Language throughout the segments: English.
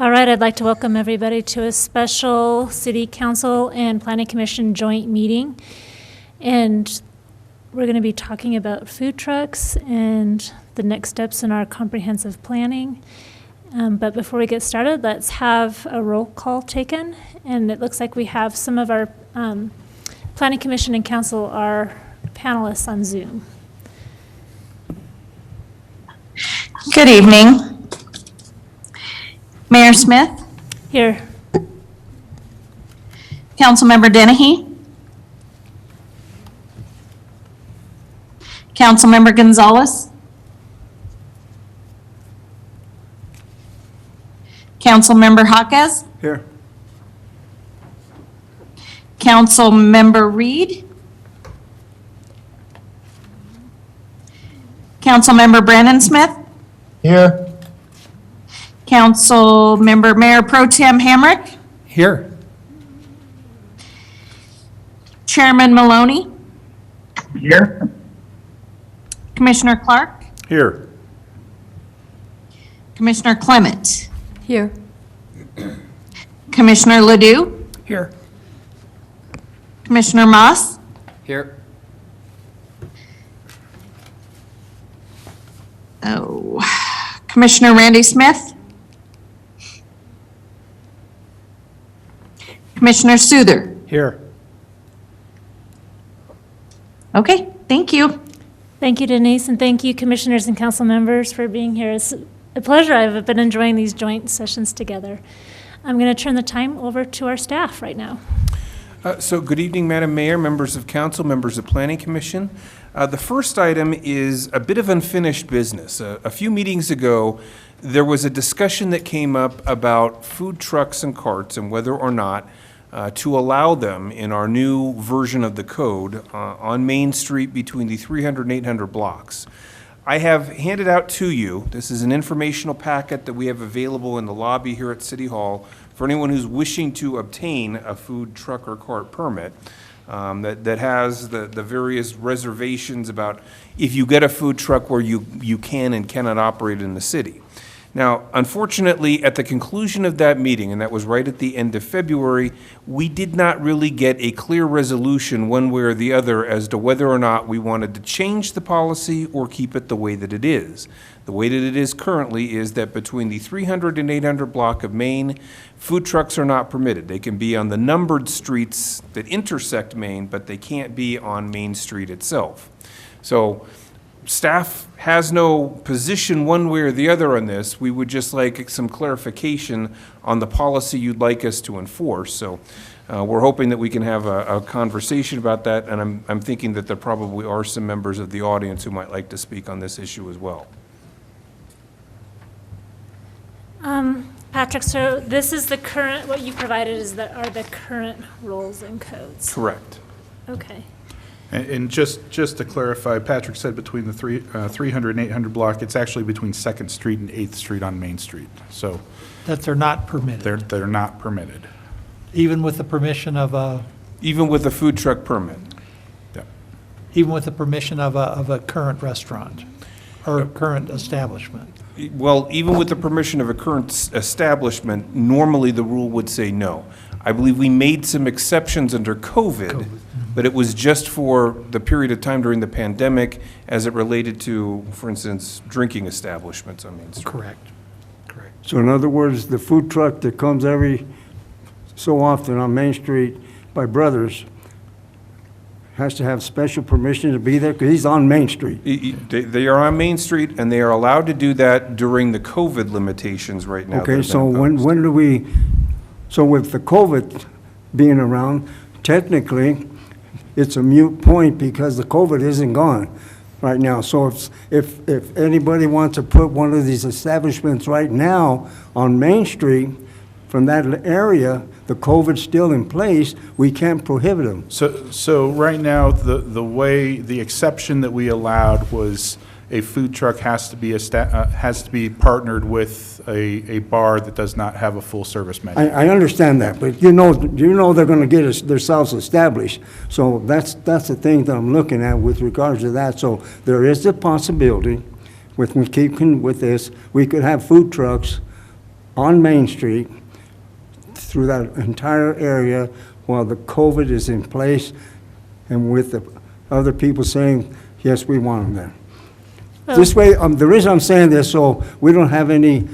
All right, I'd like to welcome everybody to a special City Council and Planning Commission joint meeting. And we're going to be talking about food trucks and the next steps in our comprehensive planning. But before we get started, let's have a roll call taken. And it looks like we have some of our Planning Commission and Council, our panelists on Zoom. Good evening. Mayor Smith, Here. Councilmember Dennehy, Councilmember Gonzalez, Councilmember Jaquez, Here. Councilmember Reed, Councilmember Brandon Smith, Here. Councilmember Mayor Pro Tem Hamrick, Here. Chairman Maloney, Here. Commissioner Clark, Here. Commissioner Clement, Here. Commissioner Ledoux, Here. Commissioner Moss, Here. Commissioner Randy Smith, Commissioner Souther. Here. Okay, thank you. Thank you, Denise, and thank you, commissioners and council members, for being here. It's a pleasure. I've been enjoying these joint sessions together. I'm going to turn the time over to our staff right now. So good evening, Madam Mayor, members of council, members of Planning Commission. The first item is a bit of unfinished business. A few meetings ago, there was a discussion that came up about food trucks and carts and whether or not to allow them in our new version of the code on Main Street between the 300 and 800 blocks. I have handed out to you, this is an informational packet that we have available in the lobby here at City Hall for anyone who's wishing to obtain a food truck or cart permit that has the various reservations about if you get a food truck where you can and cannot operate in the city. Now, unfortunately, at the conclusion of that meeting, and that was right at the end of February, we did not really get a clear resolution one way or the other as to whether or not we wanted to change the policy or keep it the way that it is. The way that it is currently is that between the 300 and 800 block of Main, food trucks are not permitted. They can be on the numbered streets that intersect Main, but they can't be on Main Street itself. So, staff has no position one way or the other on this. We would just like some clarification on the policy you'd like us to enforce. So we're hoping that we can have a conversation about that, and I'm thinking that there probably are some members of the audience who might like to speak on this issue as well. Patrick, so this is the current, what you provided are the current rules and codes? Correct. Okay. And just to clarify, Patrick said between the 300 and 800 block, it's actually between 2nd Street and 8th Street on Main Street. So That they're not permitted, they're not permitted. even with the permission of Even with a food truck permit. Yeah. a current restaurant or current establishment. Well, even with the permission of a current establishment, normally the rule would say no. I believe we made some exceptions under COVID, but it was just for the period of time during the pandemic as it related to, for instance, drinking establishments on Main Street. Correct. So in other words, the food truck that comes every so often on Main Street by Brothers has to have special permission to be there because he's on Main Street. They are on Main Street, and they are allowed to do that during the COVID limitations right now. Okay, so when do we, so with the COVID being around, technically, it's a moot point because the COVID isn't gone right now. So if anybody wants to put one of these establishments right now on Main Street from that area, the COVID's still in place, we can't prohibit them. So right now, the way, the exception that we allowed was a food truck has to be partnered with a bar that does not have a full service menu. I understand that, but you know they're gonna get themselves established. So that's the thing that I'm looking at with regards to that. So there is the possibility, with keeping with this, we could have food trucks on Main Street through that entire area while the COVID is in place and with the other people saying, yes, we want them there. This way, the reason I'm saying this, so we don't have any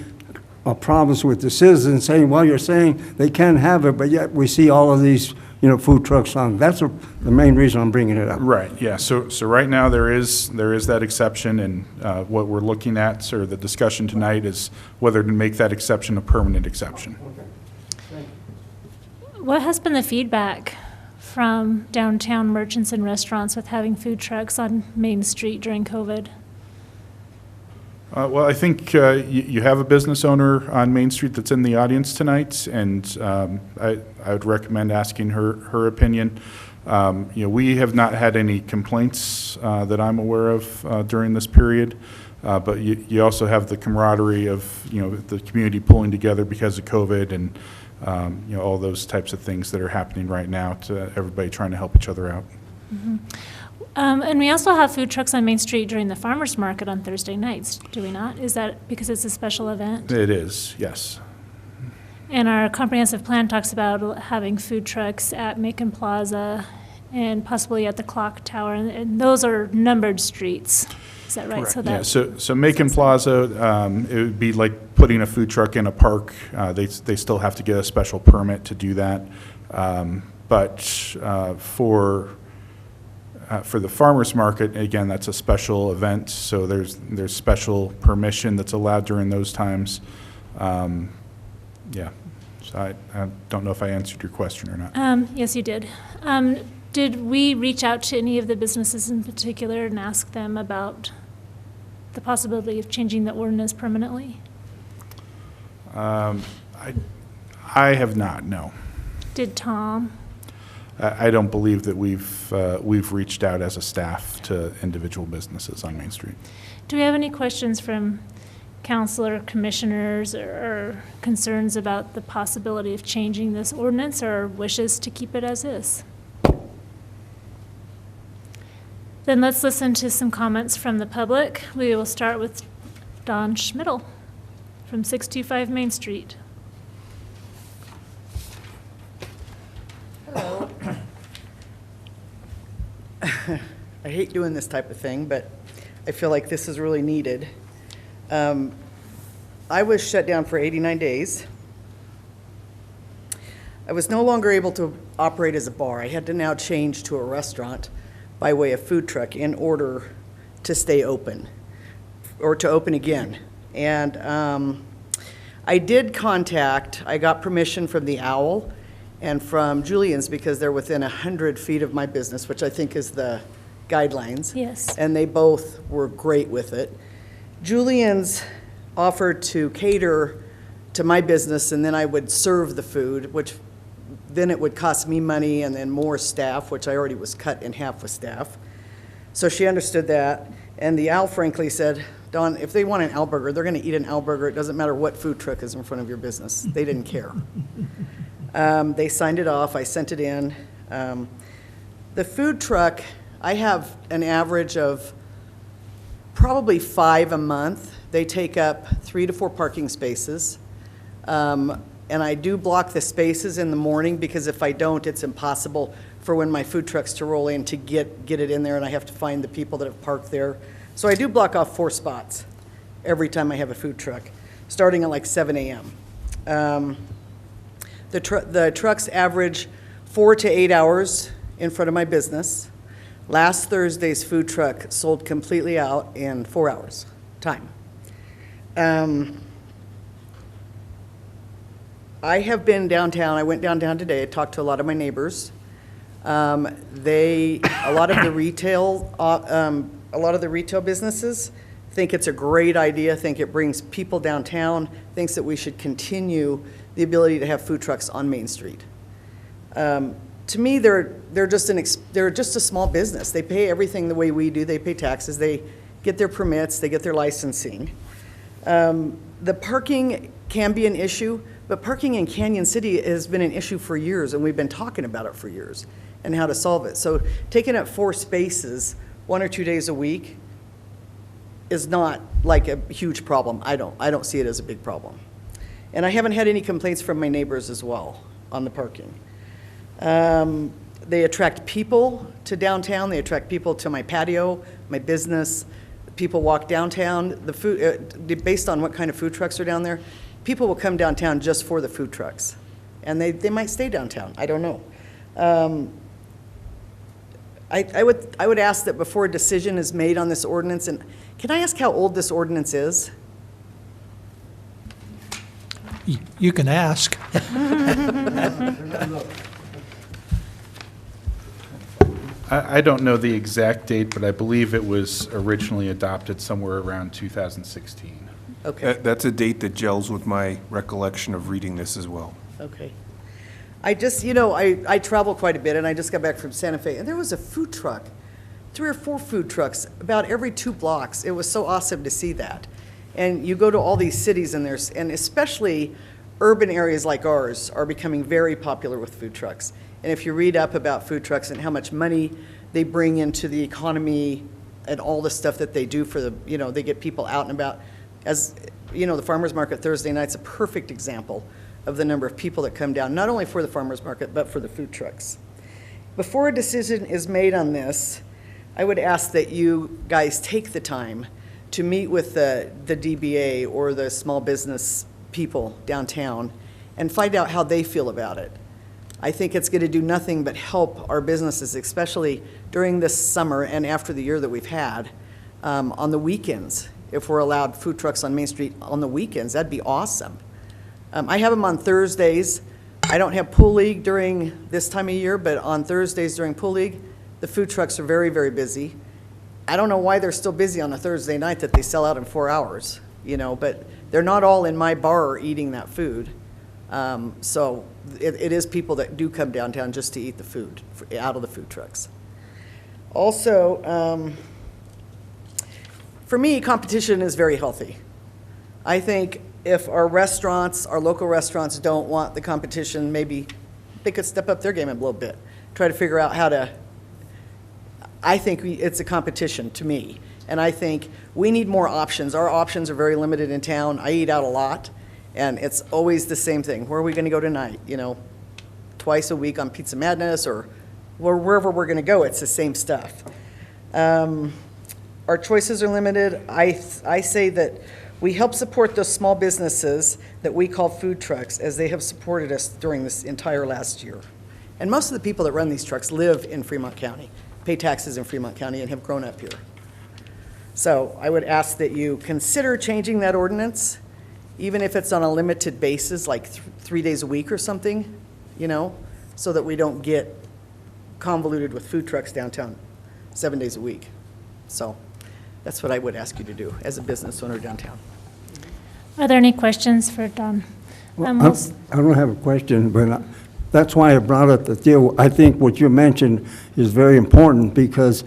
problems with the citizens saying, well, you're saying they can't have it, but yet we see all of these, food trucks on. That's the main reason I'm bringing it up. Right, yeah, so right now, there is that exception, and what we're looking at, or the discussion tonight, is whether to make that exception a permanent exception. What has been the feedback from downtown merchants and restaurants with having food trucks on Main Street during COVID? Well, I think you have a business owner on Main Street that's in the audience tonight, and I would recommend asking her opinion. We have not had any complaints that I'm aware of during this period, but you also have the camaraderie of, the community pulling together because of COVID and, all those types of things that are happening right now, to everybody trying to help each other out. Mm-hmm. And we also have food trucks on Main Street during the farmers market on Thursday nights, do we not? Is that because it's a special event? It is, yes. And our comprehensive plan talks about having food trucks at Macon Plaza and possibly at the Clock Tower, and those are numbered streets. Is that right? Correct. So Macon Plaza, it would be like putting a food truck in a park. They still have to get a special permit to do that. But for the farmers market, again, that's a special event, so there's special permission that's allowed during those times. Yeah, so I don't know if I answered your question or not. Yes, you did. Did we reach out to any of the businesses in particular and ask them about the possibility of changing the ordinance permanently? I have not, no. Did Tom? I don't believe that we've reached out as a staff to individual businesses on Main Street. Do we have any questions from council or commissioners or concerns about the possibility of changing this ordinance or wishes to keep it as is? Then let's listen to some comments from the public. We will start with Don Schmidl from 625 Main Street. Hello. I hate doing this type of thing, but I feel like this is really needed. I was shut down for 89 days. I was no longer able to operate as a bar. I had to now change to a restaurant by way of food truck in order to stay open or to open again. And I got permission from the Owl and from Julian's because they're within 100 feet of my business, which I think is the guidelines. Yes. And they both were great with it. Julian's offered to cater to my business, and then I would serve the food, which then it would cost me money and then more staff, which I already was cut in half with staff. So she understood that. And the Owl frankly said, Don, if they want an Owl burger, they're going to eat an Owl burger. It doesn't matter what food truck is in front of your business. They didn't care. They signed it off. I sent it in. The food truck, I have an average of probably 5 a month. They take up 3 to 4 parking spaces. And I do block the spaces in the morning because if I don't, it's impossible for when my food trucks to roll in to get it in there, and I have to find the people that have parked there. So I do block off 4 spots every time I have a food truck, starting at like 7 a.m. The trucks average 4 to 8 hours in front of my business. Last Thursday's food truck sold completely out in 4 hours time. I have been downtown. I went downtown today. I talked to a lot of my neighbors. A lot of the retail businesses think it's a great idea, think it brings people downtown, thinks that we should continue the ability to have food trucks on Main Street. To me, they're just a small business. They pay everything the way we do. They pay taxes. They get their permits. They get their licensing. The parking can be an issue, but parking in Canyon City has been an issue for years, and we've been talking about it for years and how to solve it. So taking up 4 spaces 1 or 2 days a week is not like a huge problem. I don't see it as a big problem. And I haven't had any complaints from my neighbors as well on the parking. They attract people to downtown, they attract people to my patio, my business. People walk downtown, the food, based on what kind of food trucks are down there, people will come downtown just for the food trucks. And they might stay downtown, I don't know. I would ask that before a decision is made on this ordinance, and can I ask how old this ordinance is? You can ask. I don't know the exact date, but I believe it was originally adopted somewhere around 2016. Okay. That's a date that gels with my recollection of reading this as well. Okay. I just, I travel quite a bit, and I just got back from Santa Fe, and there was a food truck, 3 or 4 food trucks, about every 2 blocks. It was so awesome to see that. And you go to all these cities, and especially urban areas like ours are becoming very popular with food trucks. And if you read up about food trucks and how much money they bring into the economy and all the stuff that they do for they get people out and about. As the farmer's market Thursday night's a perfect example of the number of people that come down, not only for the farmer's market, but for the food trucks. Before a decision is made on this, I would ask that you guys take the time to meet with the DBA or the small business people downtown and find out how they feel about it. I think it's going to do nothing but help our businesses, especially during this summer and after the year that we've had, on the weekends. If we're allowed food trucks on Main Street on the weekends, that'd be awesome. I have them on Thursdays. I don't have Pool League during this time of year, but on Thursdays during Pool League, the food trucks are very, very busy. I don't know why they're still busy on a Thursday night that they sell out in 4 hours, but they're not all in my bar eating that food. So it is people that do come downtown just to eat the food out of the food trucks. Also, for me, competition is very healthy. I think if our local restaurants don't want the competition, maybe they could step up their game a little bit, try to figure out how to, I think it's a competition to me. And I think we need more options. Our options are very limited in town. I eat out a lot. And it's always the same thing. Where are we going to go tonight? Twice a week on Pizza Madness or wherever we're going to go, it's the same stuff. Our choices are limited. I say that we help support those small businesses that we call food trucks as they have supported us during this entire last year. And most of the people that run these trucks live in Fremont County, pay taxes in Fremont County, and have grown up here. So I would ask that you consider changing that ordinance, even if it's on a limited basis, like 3 days a week or something, so that we don't get convoluted with food trucks downtown 7 days a week. So that's what I would ask you to do as a business owner downtown. Are there any questions for Don? I don't have a question, but that's why I brought up the deal. I think what you mentioned is very important, because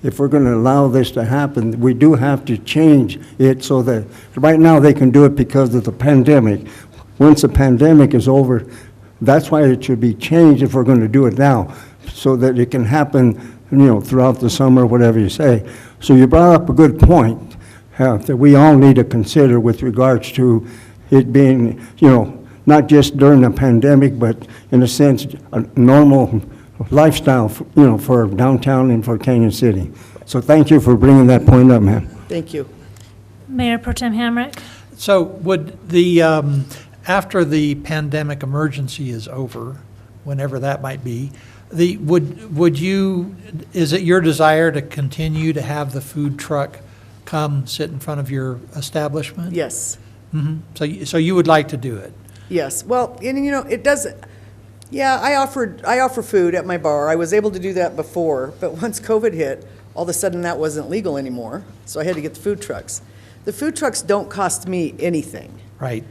if we're going to allow this to happen, we do have to change it so that, right now they can do it because of the pandemic. Once the pandemic is over, that's why it should be changed if we're going to do it now, so that it can happen, throughout the summer, whatever you say. So you brought up a good point that we all need to consider with regards to it being, not just during the pandemic, but in a sense, a normal lifestyle, for downtown and for Canyon City. So thank you for bringing that point up, ma'am. Thank you. Mayor Pro Tem Hamrick? So would the, after the pandemic emergency is over, whenever that might be, is it your desire to continue to have the food truck come sit in front of your establishment? Yes. Mm-hmm. So you would like to do it? Yes. Well, and it doesn't. Yeah, I offer food at my bar. I was able to do that before, but once COVID hit, all of a sudden that wasn't legal anymore. So I had to get the food trucks. The food trucks don't cost me anything. Right.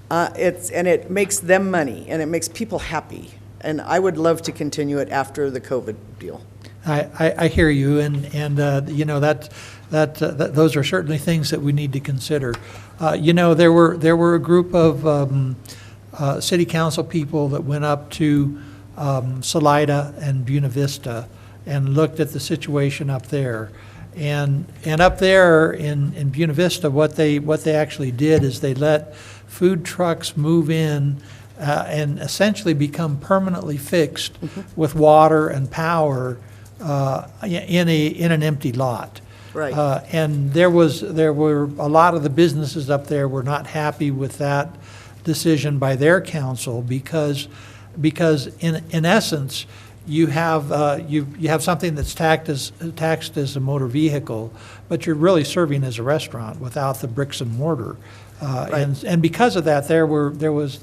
And it makes them money, and it makes people happy. And I would love to continue it after the COVID deal. I hear you, and those are certainly things that we need to consider. There were a group of city council people that went up to Salida and Buena Vista and looked at the situation up there. And up there in Buena Vista, what they actually did is they let food trucks move in and essentially become permanently fixed with water and power in an empty lot. Right. And there were a lot of the businesses up there were not happy with that decision by their council because in essence, you have you have something that's taxed as a motor vehicle, but you're really serving as a restaurant without the bricks and mortar. And because of that, there was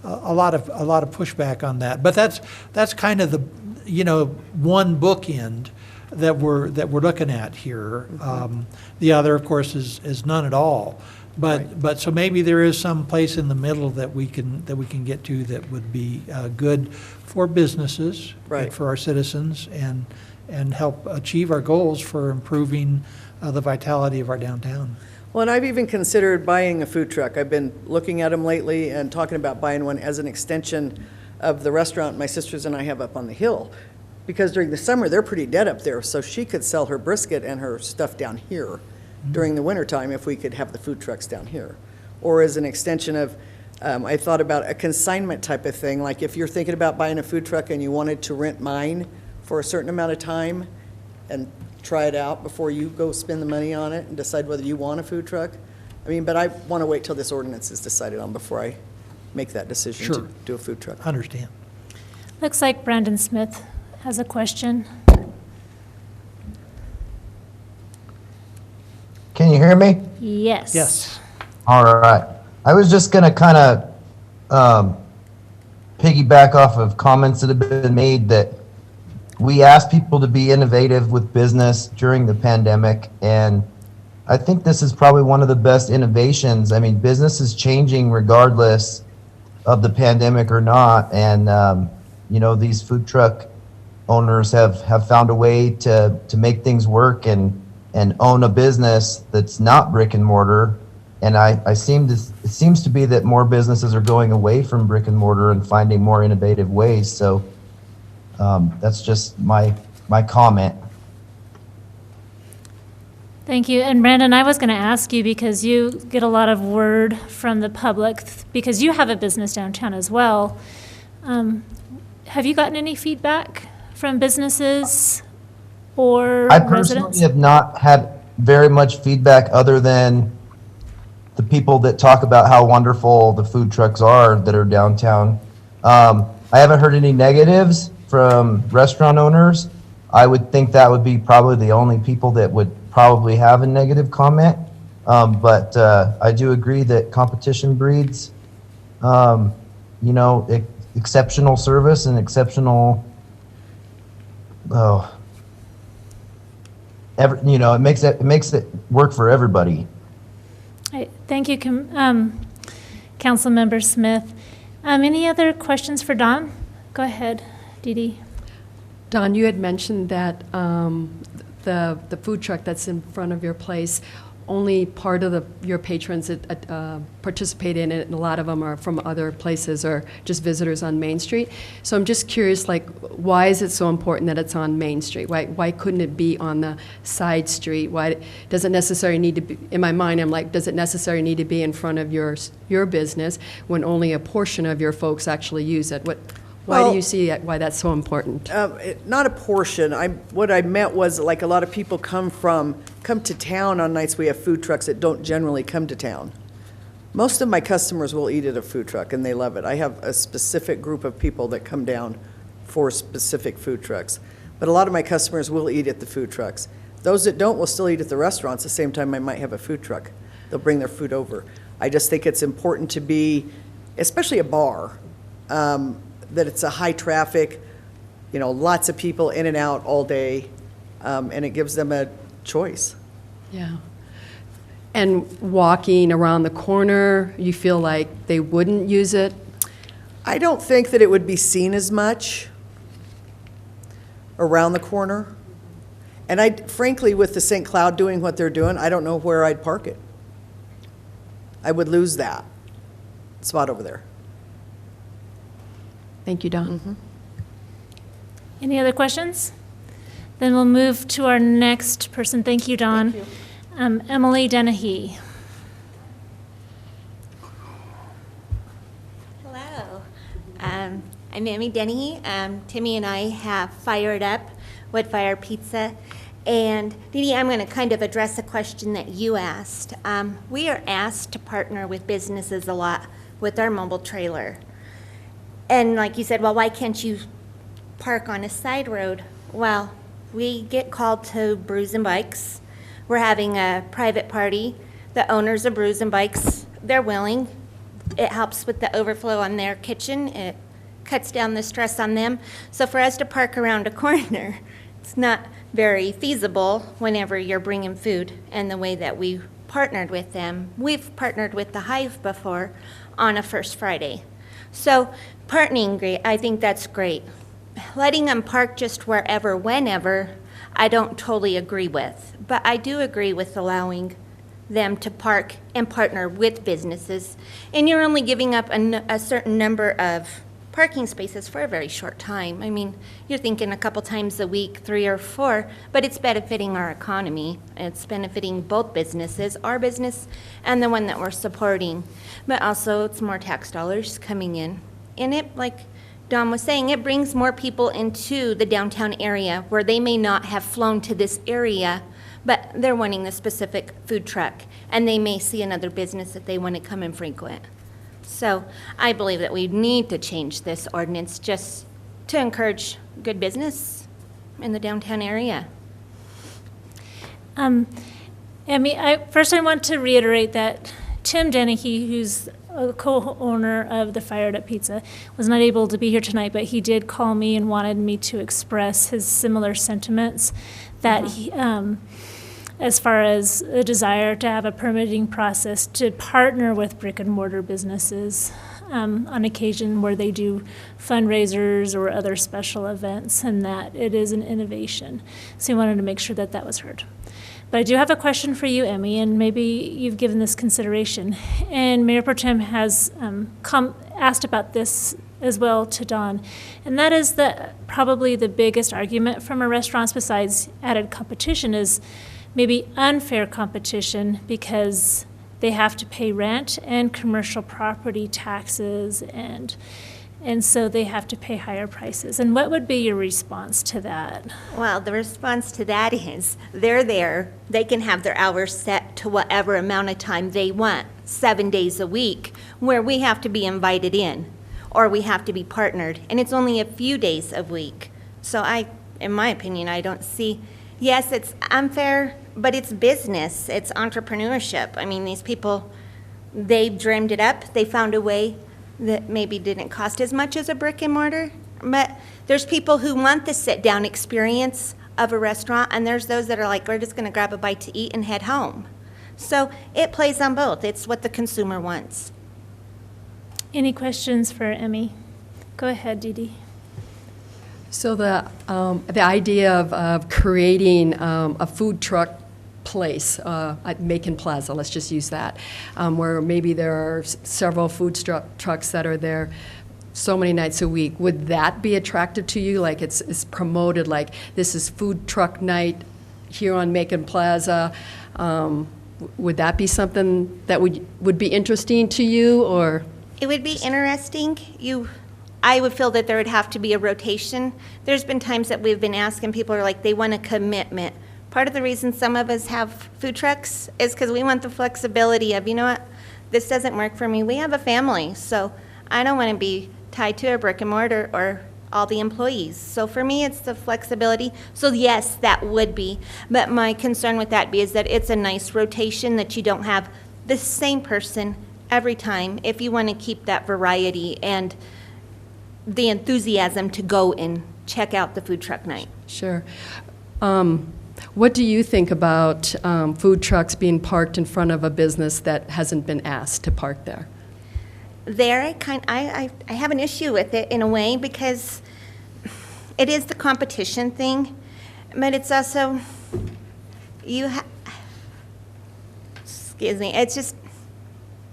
a lot of pushback on that. But that's kind of the one bookend that we're looking at here. The other, of course, is none at all. But so maybe there is some place in the middle that we can get to that would be good for businesses, Right. good for our citizens, and help achieve our goals for improving the vitality of our downtown. Well, and I've even considered buying a food truck. I've been looking at them lately and talking about buying one as an extension of the restaurant my sisters and I have up on the hill. Because during the summer, they're pretty dead up there, so she could sell her brisket and her stuff down here during the wintertime if we could have the food trucks down here. Or as an extension of, I thought about a consignment type of thing, like if you're thinking about buying a food truck and you wanted to rent mine for a certain amount of time and try it out before you go spend the money on it and decide whether you want a food truck. I mean, but I want to wait till this ordinance is decided on before I make that decision Sure. to do a food truck. Understand. Looks like Brandon Smith has a question. Can you hear me? Yes. Yes. All right. I was just going to kind of piggyback off of comments that have been made that we asked people to be innovative with business during the pandemic, and I think this is probably one of the best innovations. I mean, business is changing regardless of the pandemic or not, and these food truck owners have found a way to make things work and own a business that's not brick and mortar. And it seems to be that more businesses are going away from brick and mortar and finding more innovative ways. So that's just my comment. Thank you. And Brandon, I was going to ask you, because you get a lot of word from the public, because you have a business downtown as well. Have you gotten any feedback from businesses or I residents? personally have not had very much feedback other than the people that talk about how wonderful the food trucks are that are downtown. I haven't heard any negatives from restaurant owners. I would think that would be probably the only people that would probably have a negative comment. But I do agree that competition breeds, exceptional service and exceptional, it makes it work for everybody. Thank you, Councilmember Smith. Any other questions for Don? Go ahead, Dee Dee. Don, you had mentioned that the food truck that's in front of your place, only part of your patrons that participate in it, and a lot of them are from other places or just visitors on Main Street. So I'm just curious, why is it so important that it's on Main Street? Why couldn't it be on the side street? Why does it necessarily need to be, in my mind, I'm like, does it necessarily need to be in front of your business when only a portion of your folks actually use it? Why do you see why that's so important? Not a portion. What I meant was, a lot of people come to town on nights we have food trucks that don't generally come to town. Most of my customers will eat at a food truck, and they love it. I have a specific group of people that come down for specific food trucks. But a lot of my customers will eat at the food trucks. Those that don't will still eat at the restaurants the same time I might have a food truck. They'll bring their food over. I just think it's important to be, especially a bar, that it's a high traffic, lots of people in and out all day, and it gives them a choice. Yeah. And walking around the corner, you feel like they wouldn't use it? I don't think that it would be seen as much around the corner. And frankly, with the St. Cloud doing what they're doing, I don't know where I'd park it. I would lose that spot over there. Thank you, Don. Any other questions? Then we'll move to our next person. Thank you, Don. Emily Dennehy. I'm Amy Denny. Timmy and I have fired up Woodfire Pizza. And Dee Dee, I'm going to kind of address a question that you asked. We are asked to partner with businesses a lot with our mobile trailer. And like you said, well, why can't you park on a side road? Well, we get called to Brews and Bikes. We're having a private party. The owners of Brews and Bikes, they're willing. It helps with the overflow on their kitchen. It cuts down the stress on them. So for us to park around a corner, it's not very feasible whenever you're bringing food. And the way that we partnered with them, we've partnered with the Hive before on a First Friday. So partnering, great. I think that's great. Letting them park just wherever, whenever, I don't totally agree with. But I do agree with allowing them to park and partner with businesses. And you're only giving up a certain number of parking spaces for a very short time. I mean, you're thinking a couple times a week, 3 or 4, but it's benefiting our economy. It's benefiting both businesses, our business and the one that we're supporting. But also, it's more tax dollars coming in. And it, like Don was saying, it brings more people into the downtown area where they may not have flown to this area, but they're wanting a specific food truck, and they may see another business that they want to come and frequent. So I believe that we need to change this ordinance just to encourage good business in the downtown area. Amy, first I want to reiterate that Tim Dennehy, who's a co-owner of the Fired Up Pizza, was not able to be here tonight, but he did call me and wanted me to express his similar sentiments that he, as far as a desire to have a permitting process to partner with brick and mortar businesses on occasion where they do fundraisers or other special events, and that it is an innovation. So he wanted to make sure that that was heard. But I do have a question for you, Emmy, and maybe you've given this consideration. And Mayor Pro Tem has asked about this as well to Don, and that is that probably the biggest argument from our restaurants besides added competition is maybe unfair competition because they have to pay rent and commercial property taxes, and so they have to pay higher prices. And what would be your response to that? Well, the response to that is they're there. They can have their hours set to whatever amount of time they want, 7 days a week, where we have to be invited in or we have to be partnered. And it's only a few days a week. So in my opinion, I don't see, yes, it's unfair, but it's business. It's entrepreneurship. I mean, these people, they dreamed it up. They found a way that maybe didn't cost as much as a brick and mortar. But there's people who want the sit-down experience of a restaurant, and there's those that are like, we're just going to grab a bite to eat and head home. So it plays on both. It's what the consumer wants. Any questions for Emmy? Go ahead, Dee Dee. So the idea of creating a food truck place at Macon Plaza, let's just use that, where maybe there are several food trucks that are there so many nights a week. Would that be attractive to you? Like it's promoted like this is food truck night here on Macon Plaza. Would that be something that would be interesting to you, or? It would be interesting. I would feel that there would have to be a rotation. There's been times that we've been asking, people are like, they want a commitment. Part of the reason some of us have food trucks is because we want the flexibility of, you know what, this doesn't work for me. We have a family, so I don't want to be tied to a brick and mortar or all the employees. So for me, it's the flexibility. So yes, that would be. But my concern with that is that it's a nice rotation, that you don't have the same person every time if you want to keep that variety and the enthusiasm to go and check out the food truck night. Sure. What do you think about food trucks being parked in front of a business that hasn't been asked to park there? There, I have an issue with it in a way because it is the competition thing, but it's also, excuse me, it's just,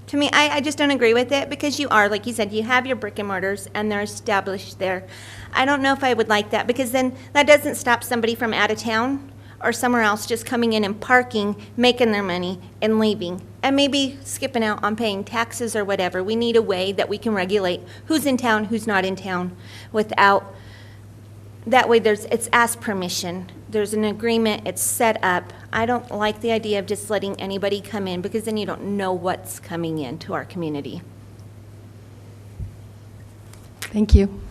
to me, I just don't agree with it because you are, like you said, you have your brick and mortars and they're established there. I don't know if I would like that because then that doesn't stop somebody from out of town or somewhere else, just coming in and parking, making their money, and leaving, and maybe skipping out on paying taxes or whatever. We need a way that we can regulate who's in town, who's not in town, without, that way it's asked permission. There's an agreement, it's set up. I don't like the idea of just letting anybody come in, because then you don't know what's coming into our community. Thank you.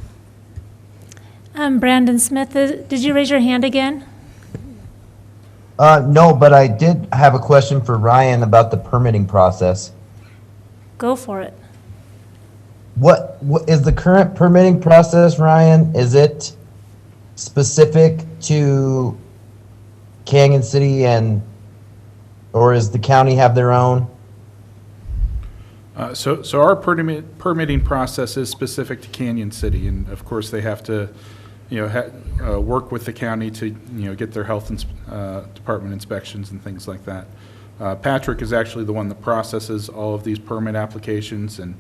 Brandon Smith, did you raise your hand again? No, but I did have a question for Ryan about the permitting process. Go for it. What is the current permitting process, Ryan? Is it specific to Canyon City or does the county have their own? So our permitting process is specific to Canyon City, and of course, they have to, work with the county to, get their health department inspections and things like that. Patrick is actually the one that processes all of these permit applications, and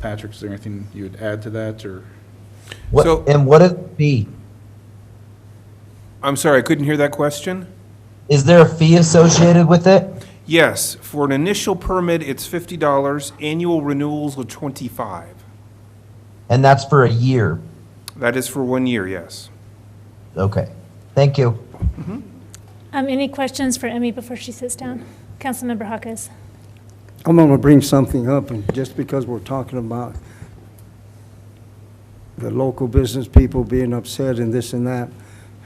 Patrick, is there anything you would add to that, or? What is the fee? I'm sorry, I couldn't hear that question. Is there a fee associated with it? Yes, for an initial permit, it's $50. Annual renewals are $25. And that's for a year? That is for 1 year, yes. Okay, thank you. Any questions for Emmy before she sits down? Councilmember Hawkes. I'm going to bring something up, and just because we're talking about the local business people being upset and this and that,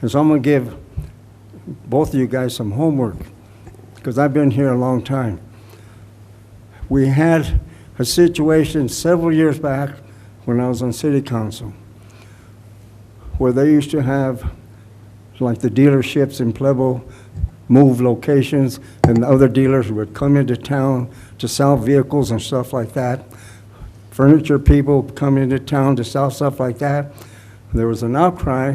and so I'm going to give both of you guys some homework, because I've been here a long time. We had a situation several years back when I was on city council where they used to have, like the dealerships in Pueblo, move locations, and other dealers would come into town to sell vehicles and stuff like that. Furniture people come into town to sell stuff like that. There was an outcry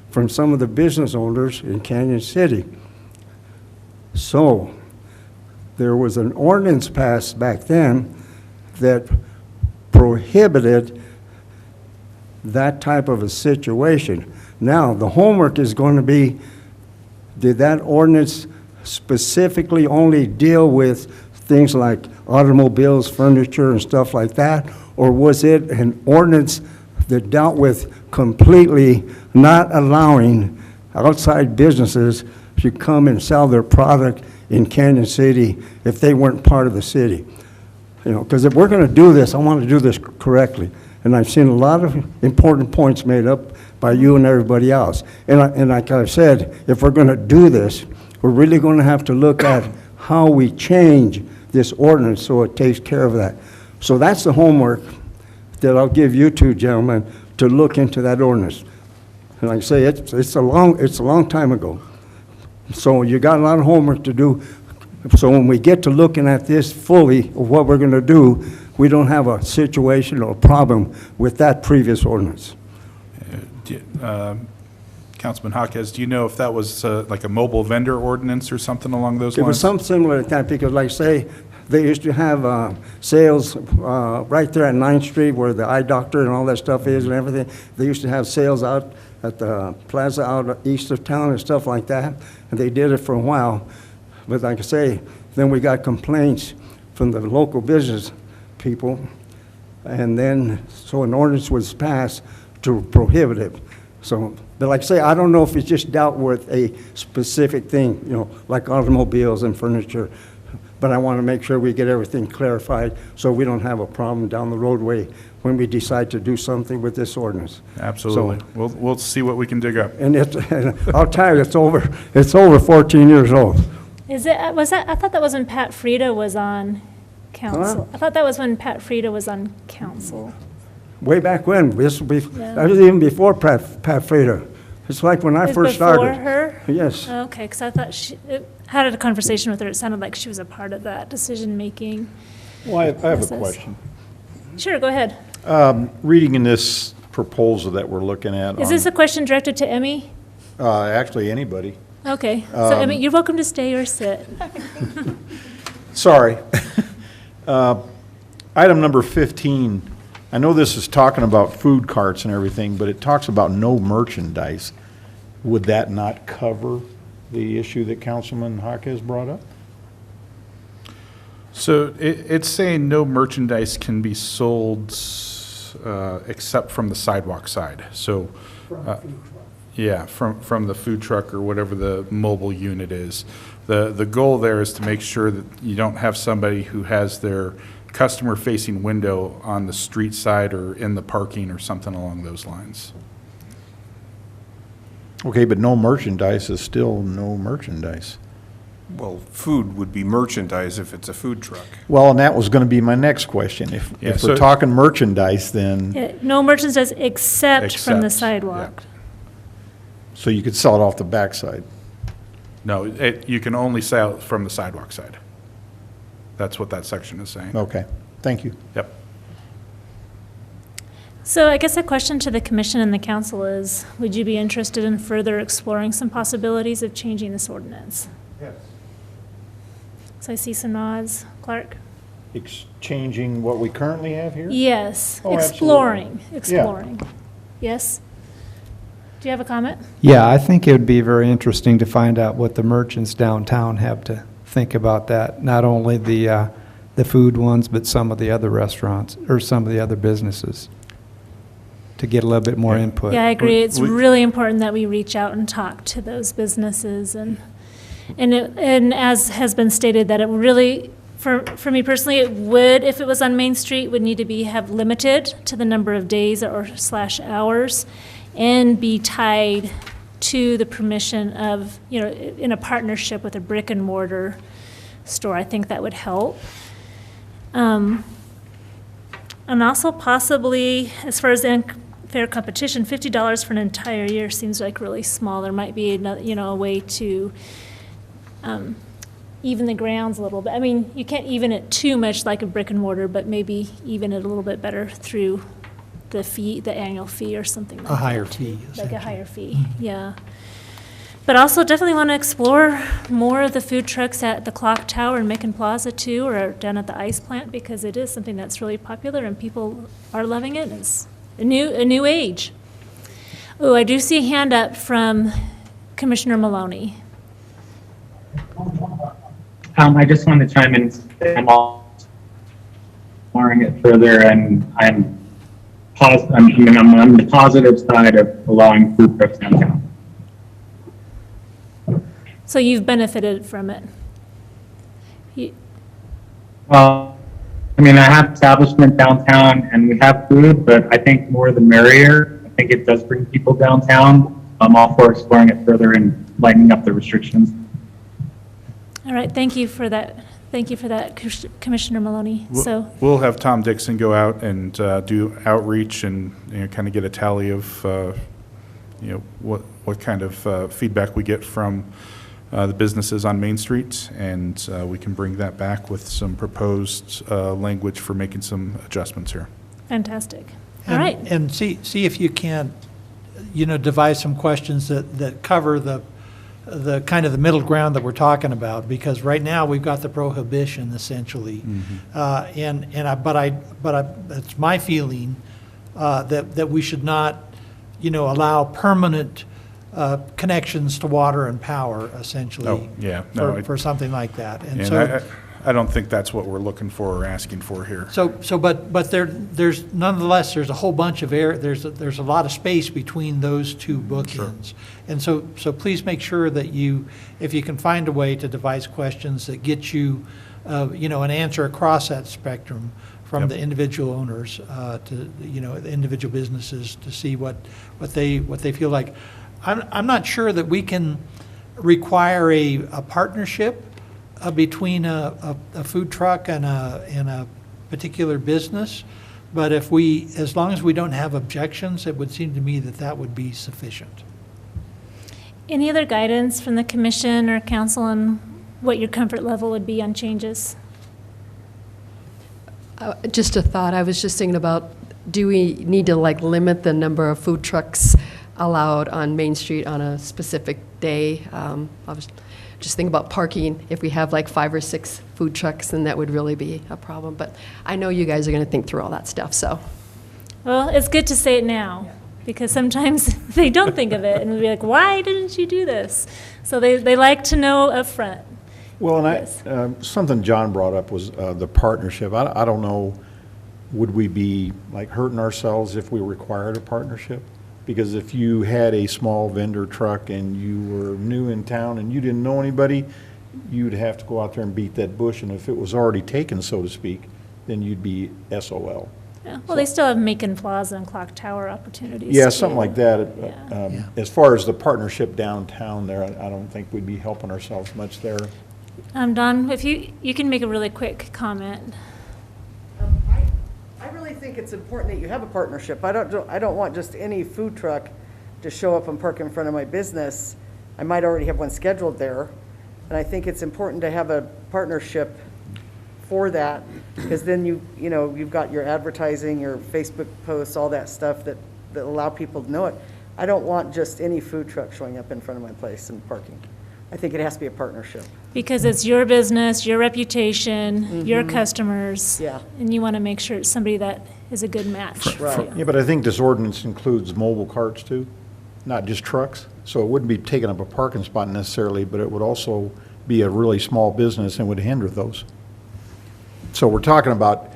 from some of the business owners in Canyon City. So there was an ordinance passed back then that prohibited that type of a situation. Now, the homework is going to be, did that ordinance specifically only deal with things like automobiles, furniture, and stuff like that? Or was it an ordinance that dealt with completely not allowing outside businesses to come and sell their product in Canyon City if they weren't part of the city? Because if we're going to do this, I want to do this correctly. And I've seen a lot of important points made up by you and everybody else. And like I said, if we're going to do this, we're really going to have to look at how we change this ordinance so it takes care of that. So that's the homework that I'll give you two gentlemen, to look into that ordinance. And like I say, it's a long time ago. So you got a lot of homework to do. So when we get to looking at this fully, of what we're going to do, we don't have a situation or a problem with that previous ordinance. Councilman Hawkes, do you know if that was like a mobile vendor ordinance or something along those lines? It was something similar to that, because like say, they used to have sales right there at 9th Street where the eye doctor and all that stuff is and everything. They used to have sales out at the plaza out east of town and stuff like that, and they did it for a while. But like I say, then we got complaints from the local business people, and then so an ordinance was passed to prohibit it. So, but like I say, I don't know if it's just dealt with a specific thing, like automobiles and furniture, but I want to make sure we get everything clarified so we don't have a problem down the roadway when we decide to do something with this ordinance. Absolutely. So, We'll see what we can dig up. and I'll tell you, it's over 14 years old. I thought that was when Pat Frida was on council. Huh? I thought that was when Pat Frida was on council. Way back when, that Yeah. was even before Pat Frida. It's like when I It was first started. before her? Yes. Okay, because I thought had a conversation with her. It sounded like she was a part of that decision-making. Well, I have a process. question. Sure, go ahead. Reading in this proposal that we're looking at. Is this a question directed to Emmy? Actually, anybody. Okay, so Emmy, you're welcome to stay or sit. Sorry. Item number 15, I know this is talking about food carts and everything, but it talks about no merchandise. Would that not cover the issue that Councilman Jaquez brought up? So it's saying no merchandise can be sold except from the sidewalk side. So, yeah, from the food truck or whatever the mobile unit is. The goal there is to make sure that you don't have somebody who has their customer-facing window on the street side or in the parking or something along those lines. Okay, but no merchandise is still no merchandise. Well, food would be merchandise if it's a food truck. Well, and that was going to be my next question. Yeah, If so- we're talking merchandise, then, Yeah, no merchandise except from the Except, sidewalk. so you could sell it off the backside. No, you can only sell from the sidewalk side. That's what that section is saying. Okay, thank you. Yep. So I guess a question to the commission and the council is, would you be interested in further exploring some possibilities of changing this ordinance? Yes. So I see some nods. Clark? Changing what we currently have here? Yes, Oh, exploring, absolutely. exploring. Yes? Do you have a comment? Yeah, I think it would be very interesting to find out what the merchants downtown have to think about that. Not only the food ones, but some of the other restaurants, or some of the other businesses, to get a little bit more input. Yeah, I agree. It's we- really important that we reach out and talk to those businesses and as has been stated, that it really, for me personally, it would, if it was on Main Street, would need to have limited to the number of days or / hours and be tied to the permission of, in a partnership with a brick and mortar store. I think that would help. And also possibly, as far as fair competition, $50 for an entire year seems like really small. There might be another, a way to even the grounds a little bit. I mean, you can't even it too much like a brick and mortar, but maybe even it a little bit better through the fee, the annual fee or something like that. A higher fee, Like a essentially. higher fee, yeah. But also definitely want to explore more of the food trucks at the Clock Tower and Macon Plaza too, or down at the ice plant, because it is something that's really popular and people are loving it. It's a new age. Oh, I do see a hand up from Commissioner Maloney. I just wanted to chime in and say I'm all exploring it further, and I'm on the positive side of allowing food trucks downtown. So you've benefited from it. Well, I have establishment downtown and we have food, but I think more the merrier. I think it does bring people downtown. I'm all for exploring it further and lightening up the restrictions. All right, thank you for that. Thank you for that, Commissioner Maloney. So, We'll have Tom Dixon go out and do outreach and kind of get a tally of what kind of feedback we get from the businesses on Main Street, and we can bring that back with some proposed language for making some adjustments here. fantastic. All And- right. And see if you can, devise some questions that cover the kind of the middle ground that we're talking about, because right now we've got the prohibition essentially. But it's my feeling that we should not, allow permanent connections to water and power essentially. Oh, yeah. No, For something like that. And And so. I don't think that's what we're looking for or asking for here. But there's nonetheless, there's a whole bunch of there's a lot of space between those two bookends. And so please make sure that if you can find a way to devise questions that get you, an answer across that spectrum from Yep. the individual owners, to, the individual businesses to see what they feel like. I'm not sure that we can require a partnership between a food truck and a particular business, but as long as we don't have objections, it would seem to me that would be sufficient. Any other guidance from the commission or council on what your comfort level would be on changes? Just a thought, I was just thinking about, do we need to limit the number of food trucks allowed on Main Street on a specific day? I was just thinking about parking. If we have 5 or 6 food trucks, then that would really be a problem. But I know you guys are going to think through all that stuff, so. Well, it's good to say it now. because sometimes they don't think of it, and we'll be like, why didn't you do this? So they like to know upfront. Well, and Yes. something John brought up was the partnership. I don't know, would we be like hurting ourselves if we required a partnership? Because if you had a small vendor truck and you were new in town and you didn't know anybody, you'd have to go out there and beat that bush, and if it was already taken, so to speak, then you'd be SOL. Yeah. Well, they still have Macon Plaza and Clock Tower opportunities. Yeah, too. something like that. Yeah. As far as the partnership downtown there, I don't think we'd be helping ourselves much there. Don, if you can make a really quick comment. I really think it's important that you have a partnership. I don't want just any food truck to show up and park in front of my business. I might already have one scheduled there. And I think it's important to have a partnership for that, because then you've got your advertising, your Facebook posts, all that stuff that allow people to know it. I don't want just any food truck showing up in front of my place and parking. I think it has to be a partnership. Because it's your business, your reputation, your customers. Yeah. And you want to make sure it's somebody that is a good match for Right. you. Yeah, but I think this ordinance includes mobile carts too, not just trucks. So it wouldn't be taking up a parking spot necessarily, but it would also be a really small business and would hinder those. So we're talking about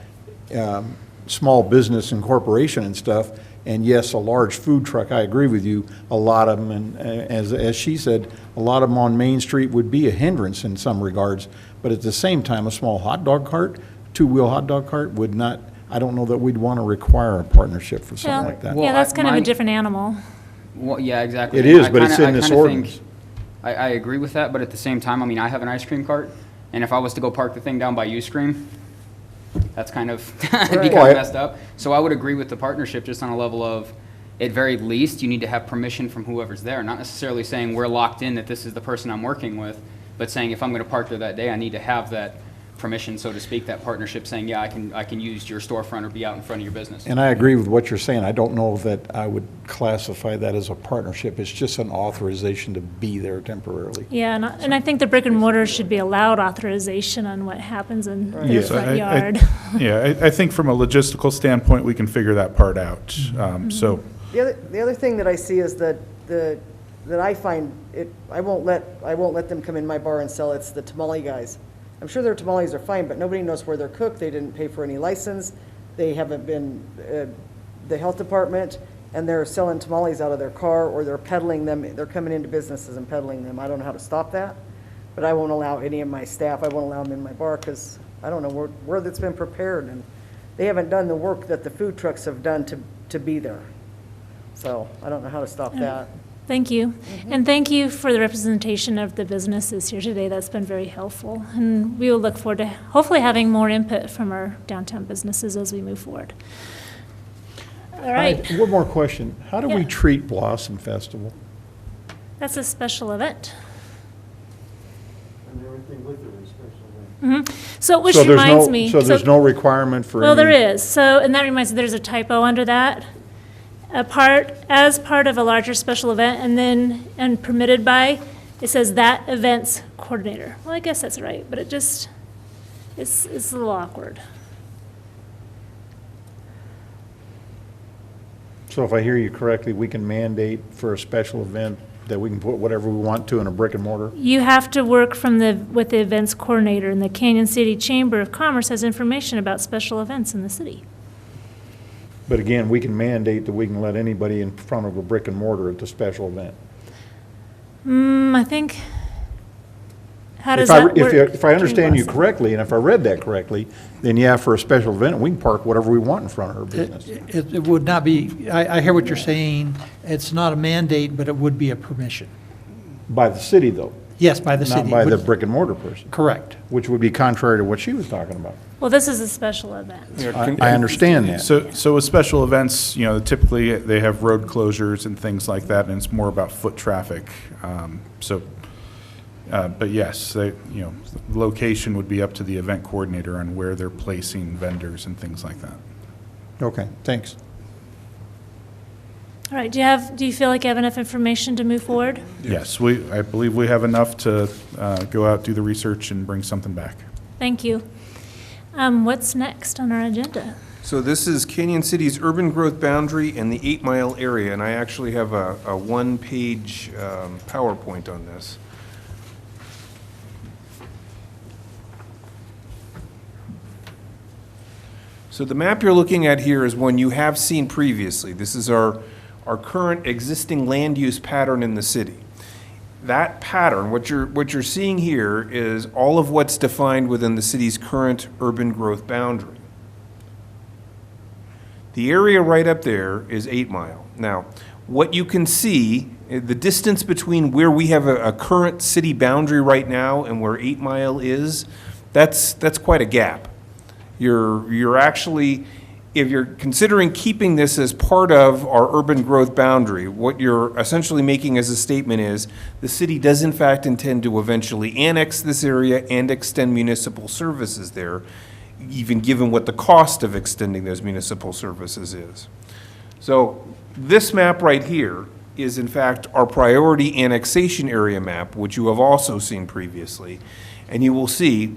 small business incorporation and stuff, and yes, a large food truck, I agree with you, a lot of them, and as she said, a lot of them on Main Street would be a hindrance in some regards, but at the same time, a small hot dog cart, two-wheel hot dog cart would not, I don't know that we'd want to require a partnership for something like that. Yeah, Well, that's kind of a mine- different animal. Well, yeah, exactly. It is, I but it's kinda- in I this kinda ordinance. think- I agree with that, but at the same time, I mean, I have an ice cream cart, and if I was to go park the thing down by Uscream, that's kind of, it'd be kind Well, of messed up. So I would agree with the partnership just on a level of, at very least, you need to have permission from whoever's there, not necessarily saying we're locked in that this is the person I'm working with, but saying if I'm going to park there that day, I need to have that permission, so to speak, that partnership saying, yeah, I can use your storefront or be out in front of your business. And I agree with what you're saying. I don't know that I would classify that as a partnership. It's just an authorization to be there temporarily. Yeah, and I think the brick and mortar should be allowed authorization on what happens in their Yes, front I- yard. Yeah, I think from a logistical standpoint, we can figure that part out. So, The other thing that I see is that I find it, I won't let them come in my bar and sell, it's the tamale guys. I'm sure their tamales are fine, but nobody knows where they're cooked, they didn't pay for any license, they haven't been, the health department, and they're selling tamales out of their car, or they're peddling them, they're coming into businesses and peddling them. I don't know how to stop that, but I won't allow any of my staff, I won't allow them in my bar, because I don't know where that's been prepared, and they haven't done the work that the food trucks have done to be there. So I don't know how to stop that. Thank you. And thank you for the representation of the businesses here today. That's been very helpful. And we will look forward to hopefully having more input from our downtown businesses as we move forward. All right, One more question. How do we Yeah. treat Blossom Festival? that's a special event. So, which So there's reminds no- me. So there's no requirement for any? Well, there is. So, and that reminds me, there's a typo under that. As part of a larger special event, and permitted by, it says that event's coordinator. Well, I guess that's right, but it's a little awkward. So if I hear you correctly, we can mandate for a special event that we can put whatever we want to in a brick and mortar? You have to work with the events coordinator, and the Canyon City Chamber of Commerce has information about special events in the city. But again, we can mandate that we can let anybody in front of a brick and mortar at the special event. I think, how does that work? If I understand you Blossom? correctly, and if I read that correctly, then yeah, for a special event, we can park whatever we want in front of our business. It would not be, I hear what you're saying. It's not a mandate, but it would be a permission. By the city, though, Yes, by the city. not by the Would- brick and mortar person, Correct. which would be contrary to what she was talking about. Well, this is a special event. I understand that. So with special events, typically they have road closures and things like that, and it's more about foot traffic. But yes, the location would be up to the event coordinator on where they're placing vendors and things like that. Okay, thanks. All right, do you feel like you have enough information to move forward? Yes, I believe we have enough to go out, do the research, and bring something back. Thank you. What's next on our agenda? So this is Canyon City's urban growth boundary and the 8 Mile area, and I actually have a one-page PowerPoint on this. So the map you're looking at here is one you have seen previously. This is our current existing land use pattern in the city. That pattern, what you're seeing here is all of what's defined within the city's current urban growth boundary. The area right up there is 8 Mile. Now, what you can see, the distance between where we have a current city boundary right now and where 8 Mile is, that's quite a gap. You're actually, if you're considering keeping this as part of our urban growth boundary, what you're essentially making as a statement is the city does in fact intend to eventually annex this area and extend municipal services there, even given what the cost of extending those municipal services is. So this map right here is in fact our priority annexation area map, which you have also seen previously. And you will see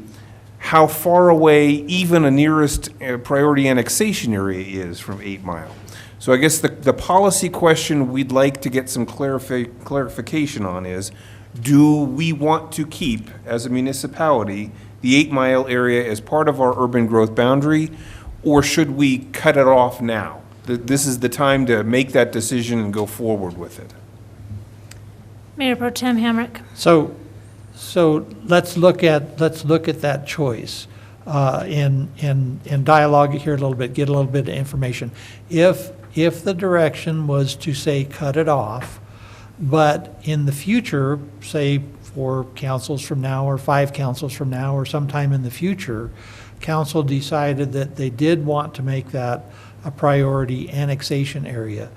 how far away even a nearest priority annexation area is from 8 Mile. So I guess the policy question we'd like to get some clarification on is, do we want to keep, as a municipality, the 8 Mile area as part of our urban growth boundary, or should we cut it off now? This is the time to make that decision and go forward with it. Mayor Pro Tem Hamrick. So let's look at that choice in dialogue here a little bit, get a little bit of information. If the direction was to say cut it off, but in the future, say 4 councils from now or 5 councils from now or sometime in the future, council decided that they did want to make that a priority annexation area,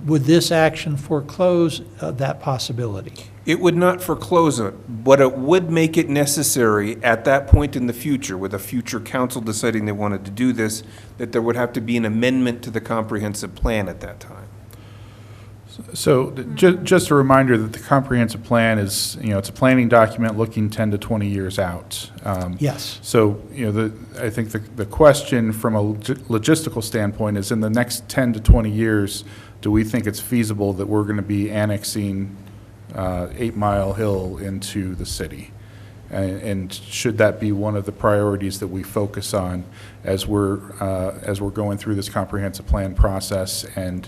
would this action foreclose that possibility? It would not foreclose it, but it would make it necessary at that point in the future, with a future council deciding they wanted to do this, that there would have to be an amendment to the comprehensive plan at that time. So just a reminder that the comprehensive plan is, it's a planning document looking 10 to 20 years out. Yes. So, I think the question from a logistical standpoint is, in the next 10 to 20 years, do we think it's feasible that we're going to be annexing 8 Mile Hill into the city? And should that be one of the priorities that we focus on as we're going through this comprehensive plan process and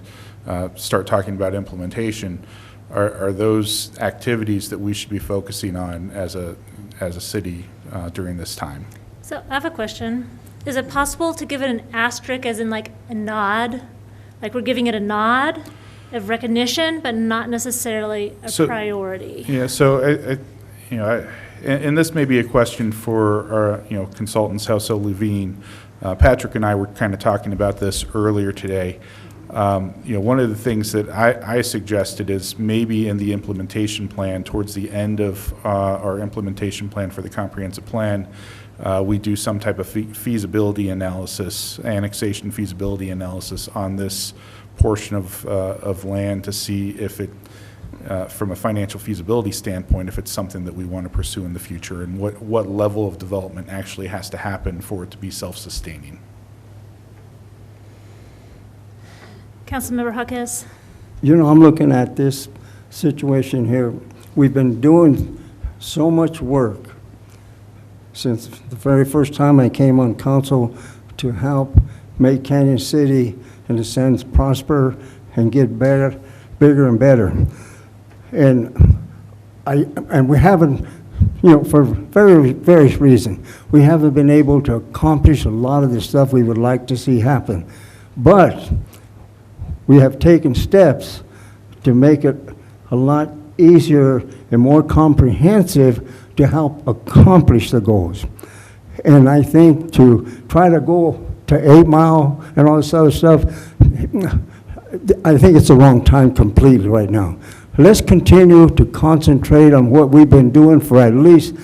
start talking about implementation? Are those activities that we should be focusing on as a city during this time? So I have a question. Is it possible to give it an asterisk, as in like a nod? Like we're giving it a nod of recognition, but not necessarily a priority? Yeah, so and this may be a question for our consultants, Housel Levine. Patrick and I were kind of talking about this earlier today. One of the things that I suggested is maybe in the implementation plan, towards the end of our implementation plan for the comprehensive plan, we do some type of feasibility analysis, annexation feasibility analysis on this portion of land to see if it, from a financial feasibility standpoint, if it's something that we want to pursue in the future, and what level of development actually has to happen for it to be self-sustaining. Councilmember Huckes. I'm looking at this situation here. We've been doing so much work since the very first time I came on council to help make Canyon City, in a sense, prosper and get better, bigger and better. And we haven't, for various reasons, we haven't been able to accomplish a lot of the stuff we would like to see happen. But we have taken steps to make it a lot easier and more comprehensive to help accomplish the goals. And I think to try to go to 8 Mile and all this other stuff, I think it's the wrong time completely right now. Let's continue to concentrate on what we've been doing for at least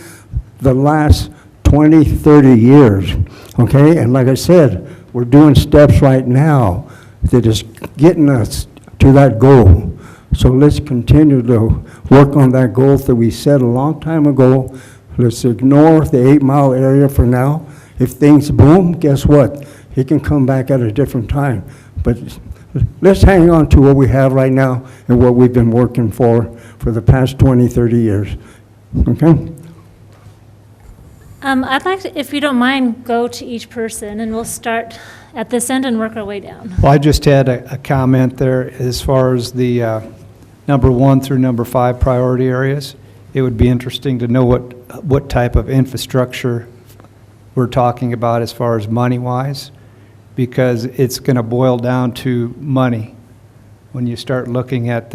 the last 20, 30 years, okay? And like I said, we're doing steps right now that is getting us to that goal. So let's continue to work on that goal that we set a long time ago. Let's ignore the 8 Mile area for now. If things boom, guess what? he can come back at a different time. But let's hang on to what we have right now and what we've been working for the past 20, 30 years. Okay? I'd like to, if you don't mind, go to each person, and we'll start at this end and work our way down. Well, I just had a comment there as far as the number 1 through number 5 priority areas. It would be interesting to know what type of infrastructure we're talking about as far as money-wise, because it's going to boil down to money when you start looking at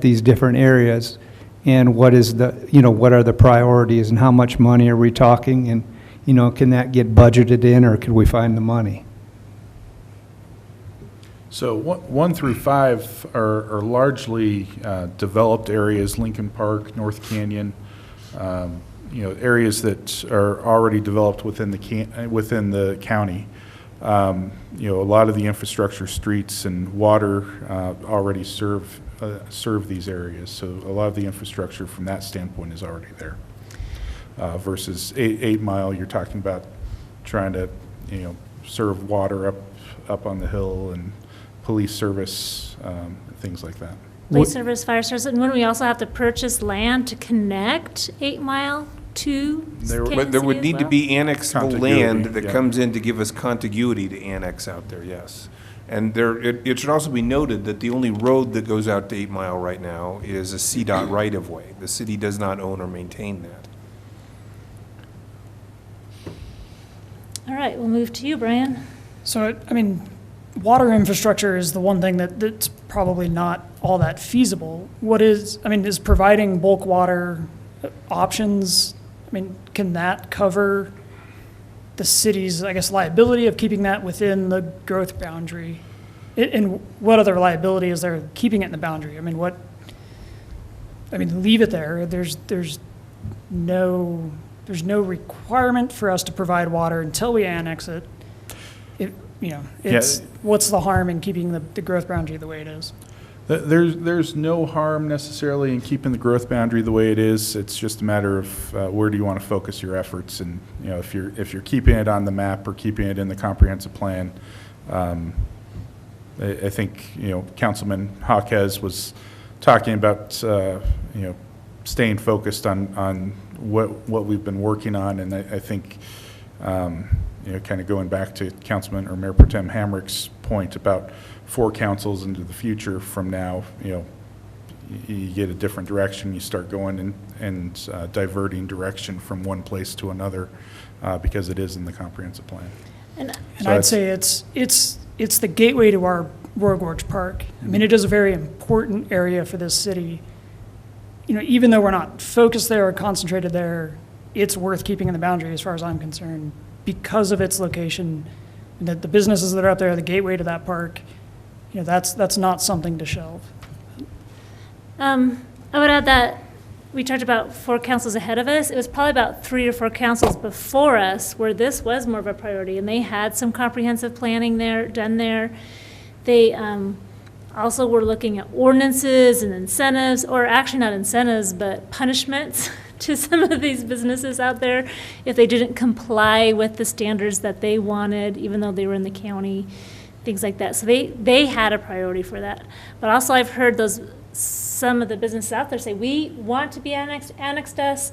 these different areas, and what is what are the priorities and how much money are we talking, and can that get budgeted in, or could we find the money? So 1 through 5 are largely developed areas, Lincoln Park, North Canyon, areas that are already developed within the county. A lot of the infrastructure, streets and water already serve these areas. So a lot of the infrastructure from that standpoint is already there. Versus 8 Mile, you're talking about trying to, serve water up on the hill, and police service, things like that. Police service, fire service, and wouldn't we also have to purchase land to connect 8 Mile to Kansas But there would City as need to well? be annexable Contiguity, land that yeah. comes in to give us contiguity to annex out there, yes. And it should also be noted that the only road that goes out to 8 Mile right now is a CDOT right-of-way. The city does not own or maintain that. All right, we'll move to you, Brian. So, water infrastructure is the one thing that's probably not all that feasible. Is providing bulk water options, can that cover the city's, liability of keeping that within the growth boundary? And what other liability is there keeping it in the boundary? Leave it there. There's no requirement for us to provide water until we annex it. What's the harm in keeping the growth boundary the way it is? There's no harm necessarily in keeping the growth boundary the way it is. It's just a matter of where do you want to focus your efforts, and if you're keeping it on the map or keeping it in the comprehensive plan. I think Councilman Jaquez was talking about staying focused on what we've been working on, and I think kind of going back to Councilman or Mayor Pro Tem Hamrick's point about 4 councils into the future from now, you get a different direction. You start going and diverting direction from one place to another because it is in the comprehensive plan. And I'd say it's the gateway to our Royal Gorge Park. It is a very important area for this city. Even though we're not focused there or concentrated there, it's worth keeping in the boundary as far as I'm concerned, because of its location, and that the businesses that are up there are the gateway to that park. That's not something to shelve. I would add that we talked about 4 councils ahead of us. It was probably about 3 or 4 councils before us where this was more of a priority, and they had some comprehensive planning done there. They also were looking at ordinances and incentives, or actually not incentives, but punishments to some of these businesses out there if they didn't comply with the standards that they wanted, even though they were in the county, things like that. So they had a priority for that. But also I've heard some of the businesses out there say, we want to be annexed us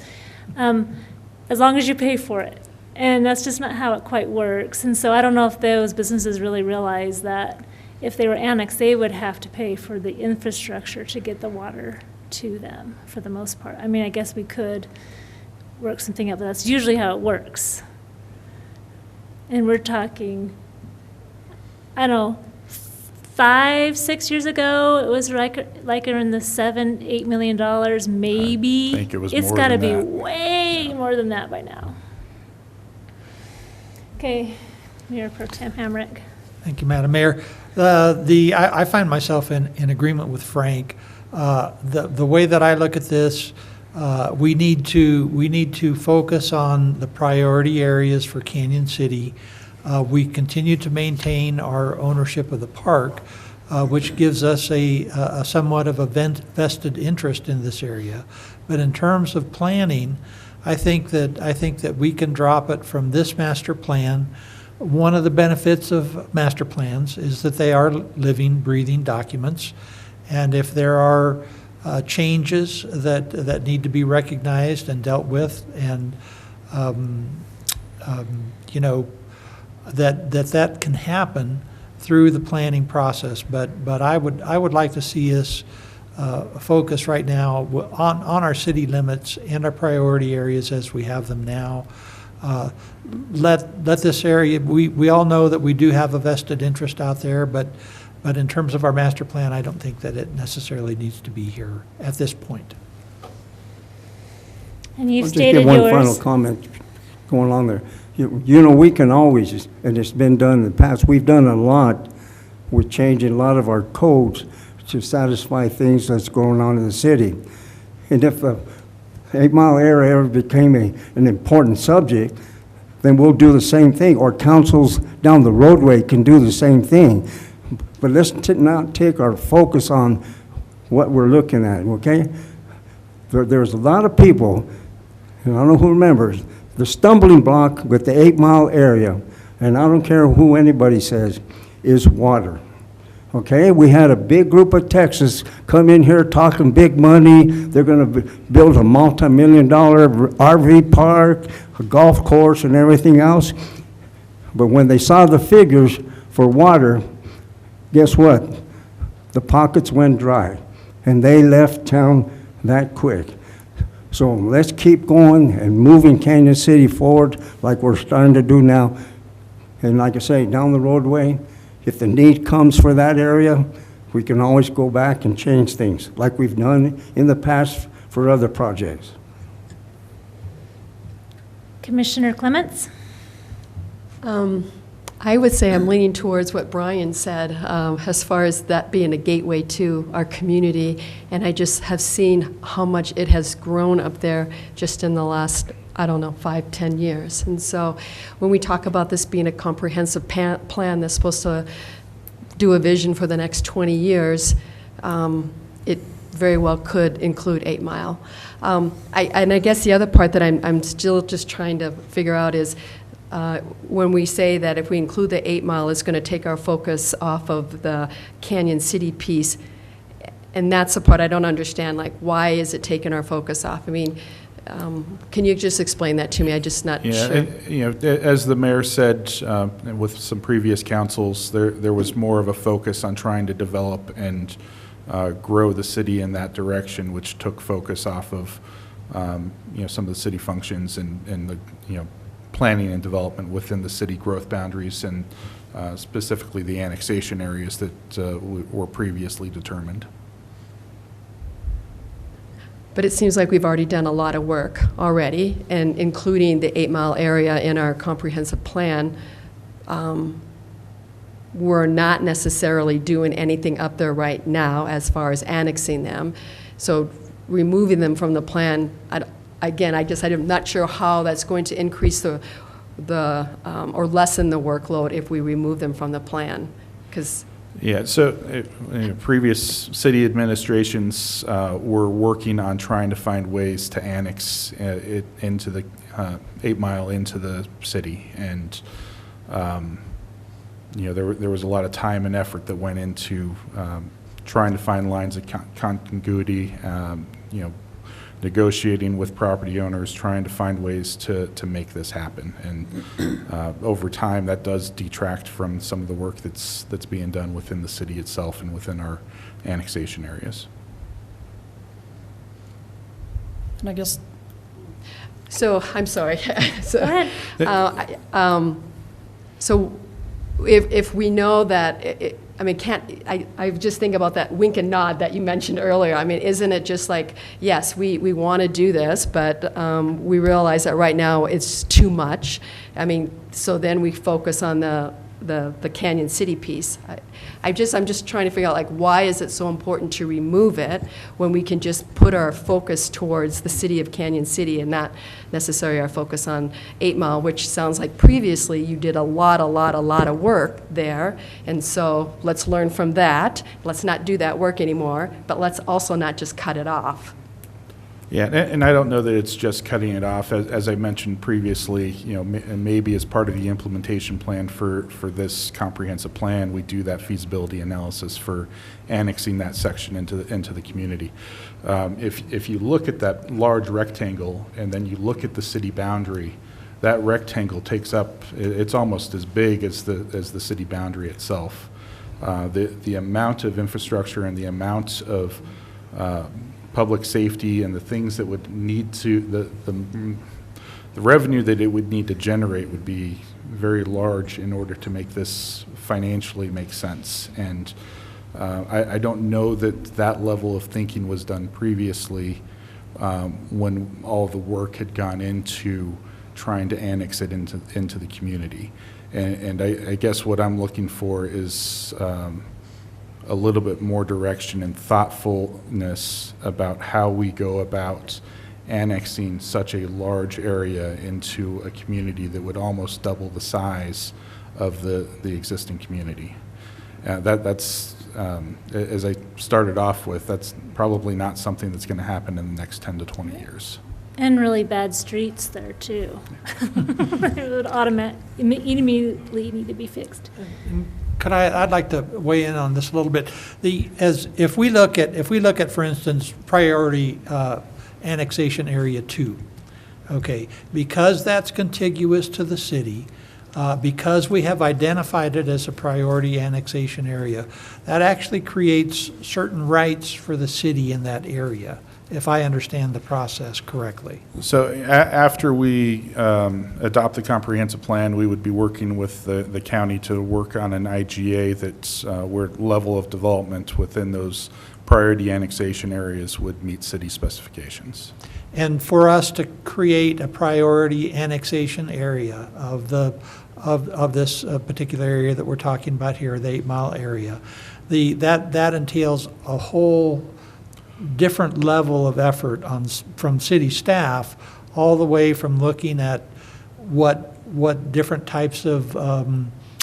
as long as you pay for it. And that's just not how it quite works. And so I don't know if those businesses really realize that if they were annexed, they would have to pay for the infrastructure to get the water to them for the most part. I guess we could work something out, but that's usually how it works. And we're talking, I don't know, 5-6 years ago, it was like in the $7-8 million, maybe. I think it was It's more got to than be that. way more than that by now. Okay, Mayor Pro Tem Hamrick. Thank you, Madam Mayor. I find myself in agreement with Frank. The way that I look at this, we need to focus on the priority areas for Canyon City. We continue to maintain our ownership of the park, which gives us a somewhat of a vested interest in this area. But in terms of planning, I think that we can drop it from this master plan. one of the benefits of master plans is that they are living, breathing documents. And if there are changes that need to be recognized and dealt with, and you know, that can happen through the planning process. But I would like to see us focus right now on our city limits and our priority areas as we have them now. Let this area, we all know that we do have a vested interest out there, but in terms of our master plan, I don't think that it necessarily needs to be here at this point. And you've I'll just stated give one yours. final comment going along there. You know, we can always, and it's been done in the past, we've done a lot with changing a lot of our codes to satisfy things that's going on in the city. And if the 8 Mile area ever became an important subject, then we'll do the same thing, or councils down the roadway can do the same thing. But let's not take our focus on what we're looking at, okay? There's a lot of people, and I don't know who remembers, the stumbling block with the 8 Mile area, and I don't care who anybody says, is water. Okay, we had a big group of Texans come in here talking big money. They're going to build a multi-million-dollar RV park, a golf course, and everything else. But when they saw the figures for water, guess what? The pockets went dry, and they left town that quick. So let's keep going and moving Canyon City forward like we're starting to do now. And like I say, down the roadway, if the need comes for that area, we can always go back and change things like we've done in the past for other projects. Commissioner Clements? I would say I'm leaning towards what Brian said, as far as that being a gateway to our community. And I just have seen how much it has grown up there just in the last, I don't know, 5, 10 years. And so when we talk about this being a comprehensive plan that's supposed to do a vision for the next 20 years, it very well could include 8 Mile. And I guess the other part that I'm still just trying to figure out is, when we say that if we include the 8 Mile, it's going to take our focus off of the Canyon City piece. And that's the part I don't understand, like, why is it taking our focus off? I mean, can you just explain that to me? I'm just not sure. You know, as the mayor said, with some previous councils, there was more of a focus on trying to develop and grow the city in that direction, which took focus off of, you know, some of the city functions and the, you know, planning and development within the city growth boundaries, and specifically the annexation areas that were previously determined. But it seems like we've already done a lot of work already, and including the 8 Mile area in our comprehensive plan. We're not necessarily doing anything up there right now as far as annexing them. So removing them from the plan, again, I'm not sure how that's going to increase the or lessen the workload if we remove them from the plan, because. Yeah, so previous city administrations were working on trying to find ways to annex it into the 8 Mile into the city, and you know, there was a lot of time and effort that went into trying to find lines of continuity, you know, negotiating with property owners, trying to find ways to make this happen. And over time, that does detract from some of the work that's being done within the city itself and within our annexation areas. And I guess. So, I'm sorry. So, Go ahead. So if we know that, I just think about that wink and nod that you mentioned earlier. I mean, isn't it just like, yes, we want to do this, but we realize that right now it's too much. I mean, so then we focus on the Canyon City piece. I'm just trying to figure out, like, why is it so important to remove it when we can just put our focus towards the city of Canyon City and not necessarily our focus on 8 Mile, which sounds like previously you did a lot of work there. And so let's learn from that. Let's not do that work anymore, but let's also not just cut it off. Yeah, and I don't know that it's just cutting it off. As I mentioned previously, and maybe as part of the implementation plan for this comprehensive plan, we do that feasibility analysis for annexing that section into the community. If you look at that large rectangle and then you look at the city boundary, that rectangle takes up, it's almost as big as the city boundary itself. The amount of infrastructure and the amount of public safety and the things that would need to, the revenue that it would need to generate would be very large in order to make this financially make sense. And I don't know that level of thinking was done previously when all the work had gone into trying to annex it into the community. And I guess what I'm looking for is a little bit more direction and thoughtfulness about how we go about annexing such a large area into a community that would almost double the size of the existing community. That's, as I started off with, that's probably not something that's going to happen in the next 10 to 20 years. And really bad streets there, too. It would immediately need to be fixed. I'd like to weigh in on this a little bit. If we look at, for instance, priority annexation area 2, okay, because that's contiguous to the city, because we have identified it as a priority annexation area, that actually creates certain rights for the city in that area, if I understand the process correctly. So after we adopt the comprehensive plan, we would be working with the county to work on an IGA that's where level of development within those priority annexation areas would meet city specifications. And for us to create a priority annexation area of this particular area that we're talking about here, the 8 Mile area, that entails a whole different level of effort from city staff, all the way from looking at what different types of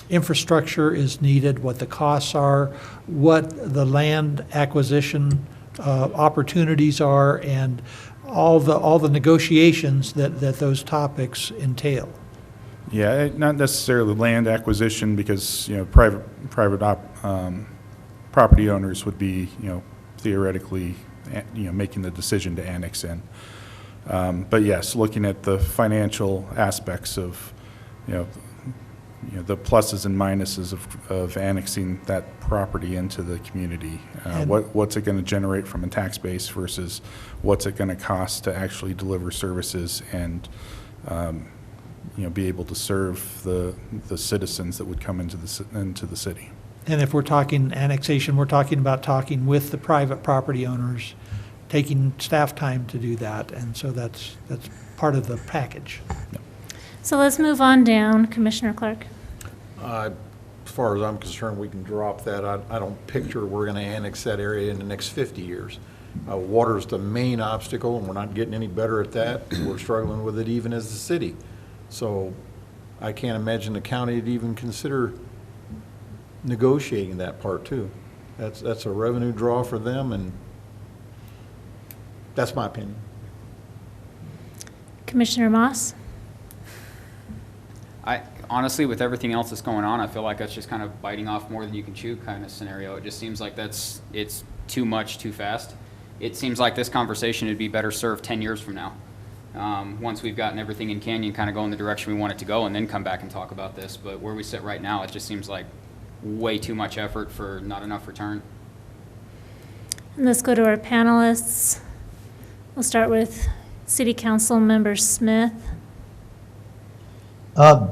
infrastructure is needed, what the costs are, what the land acquisition opportunities are, and all the negotiations that those topics entail. Yeah, not necessarily land acquisition, because private property owners would be theoretically making the decision to annex in. But yes, looking at the financial aspects of the pluses and minuses of annexing that property into the community. What's it going to generate from a tax base versus what's it going to cost to actually deliver services and be able to serve the citizens that would come into the city. And if we're talking annexation, we're talking about talking with the private property owners, taking staff time to do that, and so that's part of the package. So let's move on down. Commissioner Clark. As far as I'm concerned, we can drop that. I don't picture we're going to annex that area in the next 50 years. Water's the main obstacle, and we're not getting any better at that. We're struggling with it even as the city. So I can't imagine the county would even consider negotiating that part too. That's a revenue draw for them, and that's my opinion. Commissioner Moss. Honestly, with everything else that's going on, I feel like that's just kind of biting off more than you can chew kind of scenario. It just seems like it's too much too fast. It seems like this conversation would be better served 10 years from now. Once we've gotten everything in Canyon kind of go in the direction we want it to go, and then come back and talk about this. But where we sit right now, it just seems like way too much effort for not enough return. And let's go to our panelists. We'll start with City Council Member Smith.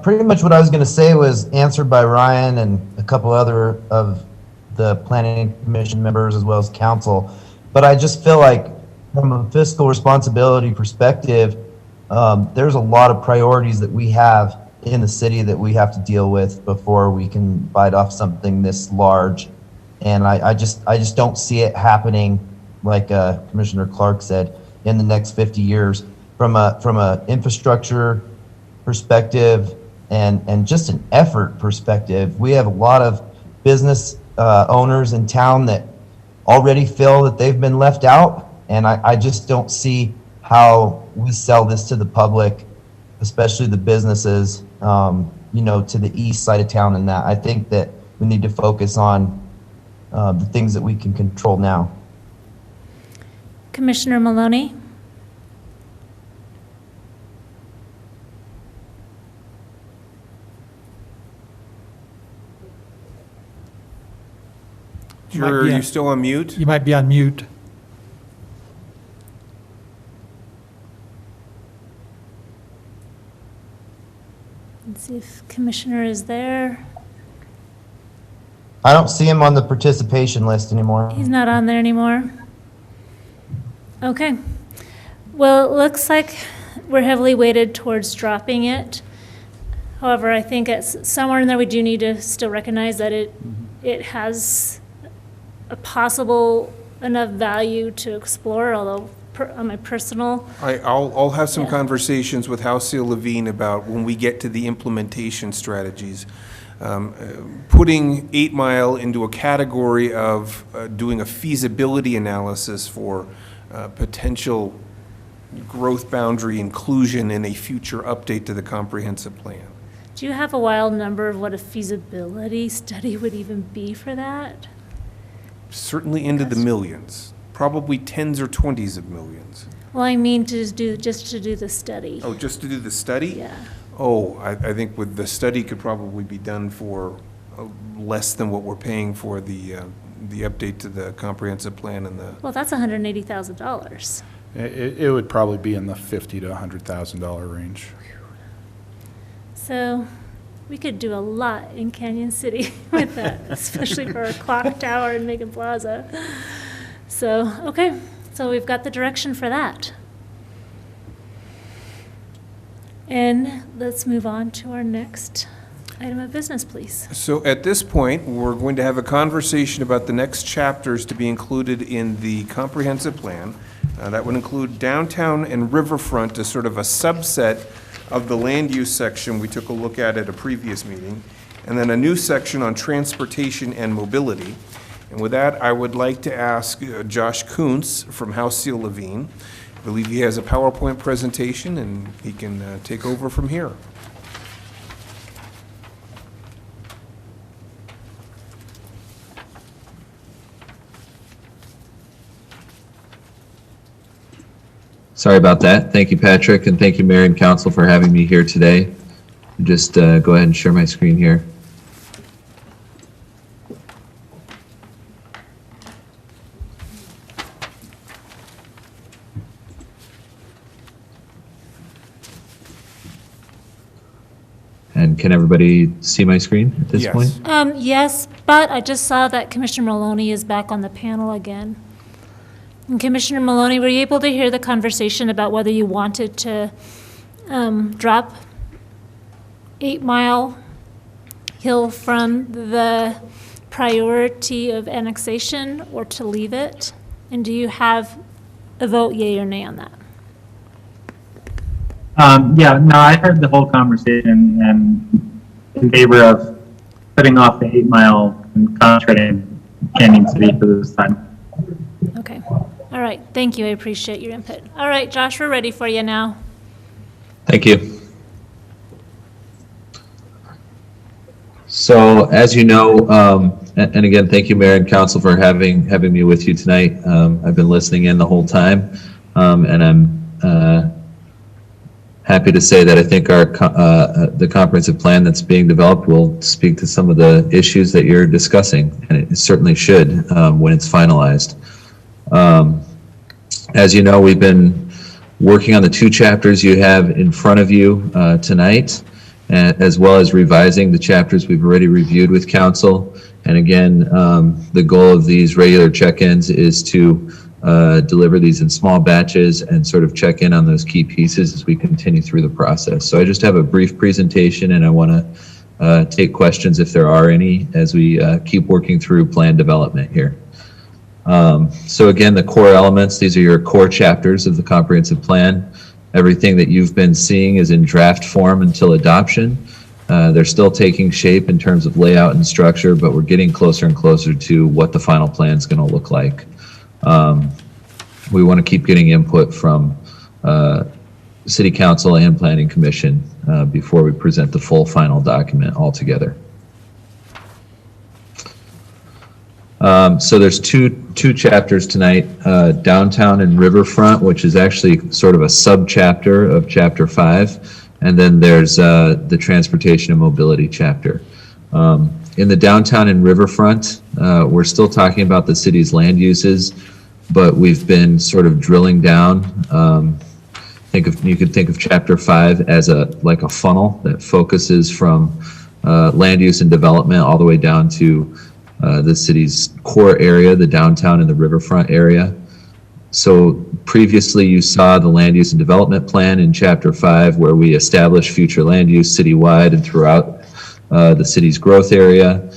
Pretty much what I was going to say was answered by Ryan and a couple other of the Planning Commission members as well as council. But I just feel like from a fiscal responsibility perspective, there's a lot of priorities that we have in the city that we have to deal with before we can bite off something this large. And I just don't see it happening, like Commissioner Clark said, in the next 50 years. From a infrastructure perspective and just an effort perspective, we have a lot of business owners in town that already feel that they've been left out, and I just don't see how we sell this to the public, especially the businesses, you know, to the east side of town and that. I think that we need to focus on the things that we can control now. Commissioner Maloney? Are you still on mute? You might be on mute. Let's see if Commissioner is there. I don't see him on the participation list anymore. He's not on there anymore. Okay. Well, it looks like we're heavily weighted towards dropping it. However, I think it's somewhere in there we do need to still recognize that it has a possible enough value to explore, although on my personal. I'll have some Yeah. conversations with Halcyon Levine about when we get to the implementation strategies. Putting 8 Mile into a category of doing a feasibility analysis for potential growth boundary inclusion in a future update to the comprehensive plan. Do you have a wild number of what a feasibility study would even be for that? Certainly into the millions, probably tens or 20s of millions. Well, I mean just to do the study. Oh, just to do the study? Yeah. Oh, I think with the study could probably be done for less than what we're paying for the update to the comprehensive plan and the. Well, that's $180,000. It would probably be in the $50,000 to $100,000 range. So we could do a lot in Canyon City with that, especially for a clock tower in Macon Plaza. So, okay, so we've got the direction for that. And let's move on to our next item of business, please. So at this point, we're going to have a conversation about the next chapters to be included in the comprehensive plan. That would include downtown and riverfront as sort of a subset of the land use section we took a look at a previous meeting, and then a new section on transportation and mobility. And with that, I would like to ask Josh Kuntz from Halcyon Levine. I believe he has a PowerPoint presentation, and he can take over from here. Sorry about that. Thank you, Patrick, and thank you, Mayor and Council, for having me here today. Just go ahead and share my screen here. And can everybody see my screen at this Yes. point? Yes, but I just saw that Commissioner Maloney is back on the panel again. And Commissioner Maloney, were you able to hear the conversation about whether you wanted to drop 8 Mile Hill from the priority of annexation or to leave it? And do you have a vote, yea or nay on that? Yeah, no, I heard the whole conversation and in favor of putting off the 8 Mile and concentrating Canyon City for this time. Okay. All right. Thank you. I appreciate your input. All right, Josh, we're ready for you now. Thank you. So, as you know, and again, thank you, Mayor and Council, for having me with you tonight. I've been listening in the whole time, and I'm happy to say that I think our the comprehensive plan that's being developed will speak to some of the issues that you're discussing, and it certainly should when it's finalized. As you know, we've been working on the 2 chapters you have in front of you tonight, as well as revising the chapters we've already reviewed with council. And again, the goal of these regular check-ins is to deliver these in small batches and sort of check in on those key pieces as we continue through the process. So I just have a brief presentation, and I want to take questions if there are any as we keep working through plan development here. So again, the core elements, these are your core chapters of the comprehensive plan. Everything that you've been seeing is in draft form until adoption. They're still taking shape in terms of layout and structure, but we're getting closer and closer to what the final plan is going to look like. We want to keep getting input from City Council and Planning Commission before we present the full final document altogether. So there's two chapters tonight, Downtown and Riverfront, which is actually sort of a sub-chapter of Chapter 5, and then there's the Transportation and Mobility chapter. In the Downtown and Riverfront, we're still talking about the city's land uses, but we've been sort of drilling down. You could think of Chapter 5 as like a funnel that focuses from land use and development all the way down to the city's core area, the downtown and the riverfront area. So previously you saw the land use and development plan in Chapter 5 where we established future land use citywide and throughout the city's growth area.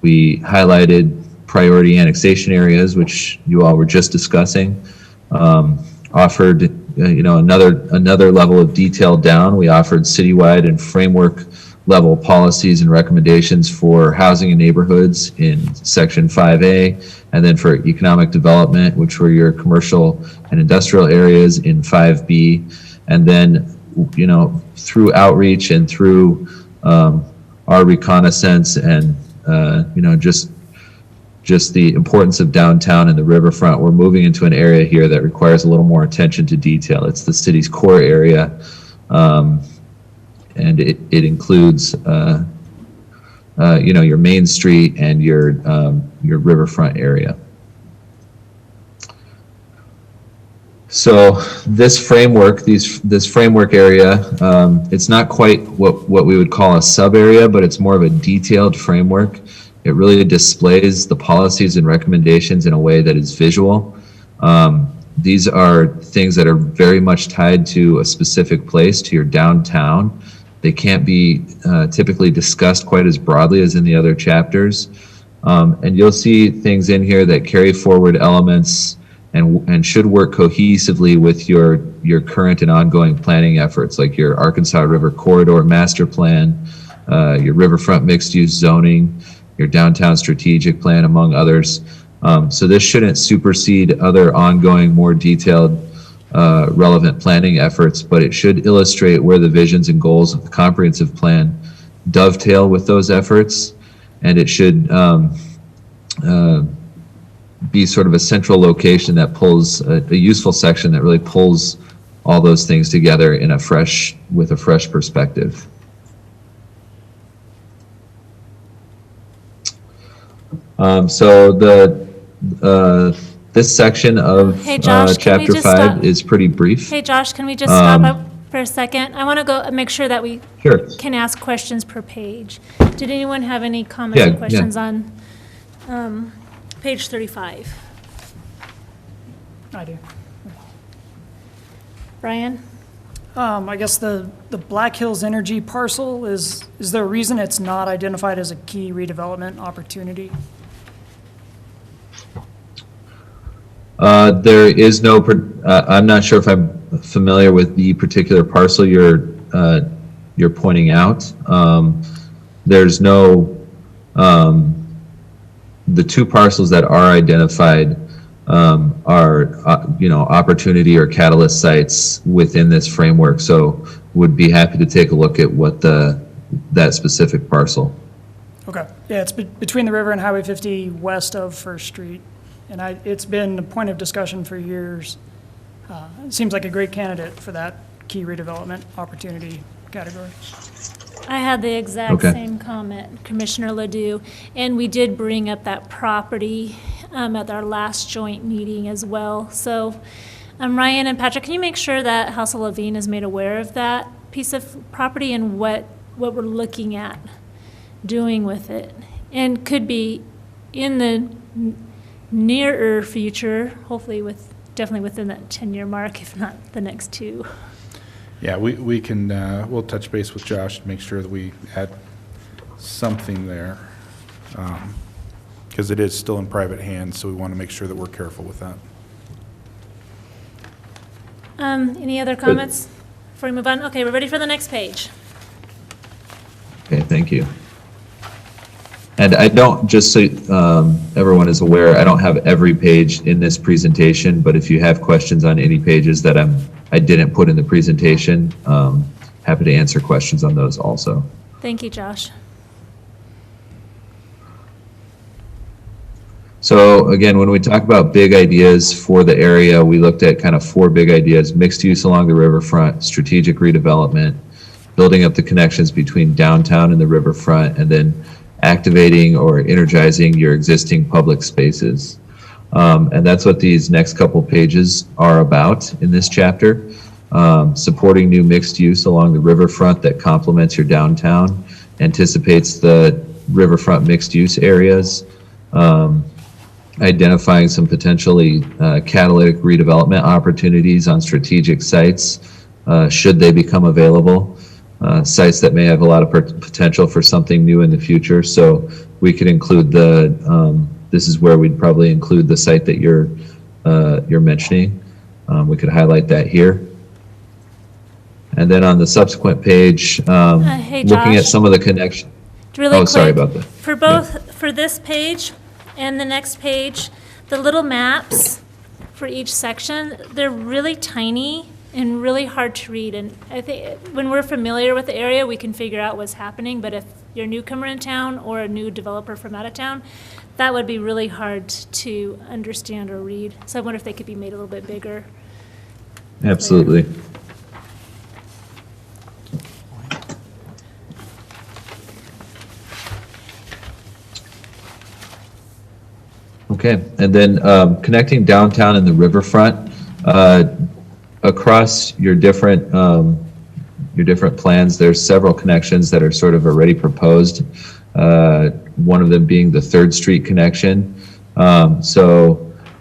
We highlighted priority annexation areas, which you all were just discussing. Offered another level of detail down. We offered citywide and framework level policies and recommendations for housing and neighborhoods in Section 5A, and then for economic development, which were your commercial and industrial areas in 5B. And then, through outreach and through our reconnaissance and, just the importance of downtown and the riverfront, we're moving into an area here that requires a little more attention to detail. It's the city's core area, and it includes, your Main Street and your riverfront area. So this framework, this framework area, it's not quite what we would call a sub area, but it's more of a detailed framework. It really displays the policies and recommendations in a way that is visual. These are things that are very much tied to a specific place, to your downtown. They can't be typically discussed quite as broadly as in the other chapters. And you'll see things in here that carry forward elements and should work cohesively with your current and ongoing planning efforts, like your Arkansas River Corridor Master Plan, your riverfront mixed-use zoning, your downtown strategic plan, among others. So this shouldn't supersede other ongoing, more detailed, relevant planning efforts, but it should illustrate where the visions and goals of the comprehensive plan dovetail with those efforts, and it should be sort of a central location that pulls a useful section that really pulls all those things together with a fresh perspective. So this section of Hey, Josh, can we Chapter just 5 stop? is pretty brief. Hey, Josh, can we just stop up for a second? I want to go make sure that we Sure. can ask questions per page. Did anyone have any comments Yeah, or yeah. questions on page 35? I do. Brian? I guess the Black Hills Energy parcel, is there a reason it's not identified as a key redevelopment opportunity? There is no, I'm not sure if I'm familiar with the particular parcel you're pointing out. There's no, the two parcels that are identified are, opportunity or catalyst sites within this framework. So would be happy to take a look at what that specific parcel. Okay, yeah, it's between the river and Highway 50 west of First Street. And it's been a point of discussion for years. It seems like a great candidate for that key redevelopment opportunity category. I had the exact Okay. same comment, Commissioner Ledoux, and we did bring up that property at our last joint meeting as well. So, Ryan and Patrick, can you make sure that House of Levine is made aware of that piece of property and what we're looking at doing with it? And could be in the nearer future, hopefully definitely within that 10-year mark, if not the next 2. Yeah, we can, we'll touch base with Josh to make sure that we add something there. Because it is still in private hands, so we want to make sure that we're careful with that. Any other comments before we move on? Okay, we're ready for the next page. Okay, thank you. And I don't, just so everyone is aware, I don't have every page in this presentation, but if you have questions on any pages that I'm I didn't put in the presentation. Happy to answer questions on those also. Thank you, Josh. So again, when we talk about big ideas for the area, we looked at kind of 4 big ideas: mixed use along the riverfront, strategic redevelopment, building up the connections between downtown and the riverfront, and then activating or energizing your existing public spaces. And that's what these next couple pages are about in this chapter. Supporting new mixed use along the riverfront that complements your downtown, anticipates the riverfront mixed use areas, identifying some potentially catalytic redevelopment opportunities on strategic sites, should they become available, sites that may have a lot of potential for something new in the future. So we could include this is where we'd probably include the site that you're mentioning. We could highlight that here. And then on the subsequent page, Hey, looking at Josh. some of the connection. Really Oh, quick. sorry about that. For this page and the next page, the little maps for each section, they're really tiny and really hard to read. And I think when we're familiar with the area, we can figure out what's happening. But if you're a newcomer in town or a new developer from out of town, that would be really hard to understand or read. So I wonder if they could be made a little bit bigger. Absolutely. Okay, and then connecting downtown and the riverfront, across your different plans, there's several connections that are sort of already proposed. One of them being the 3rd Street connection. So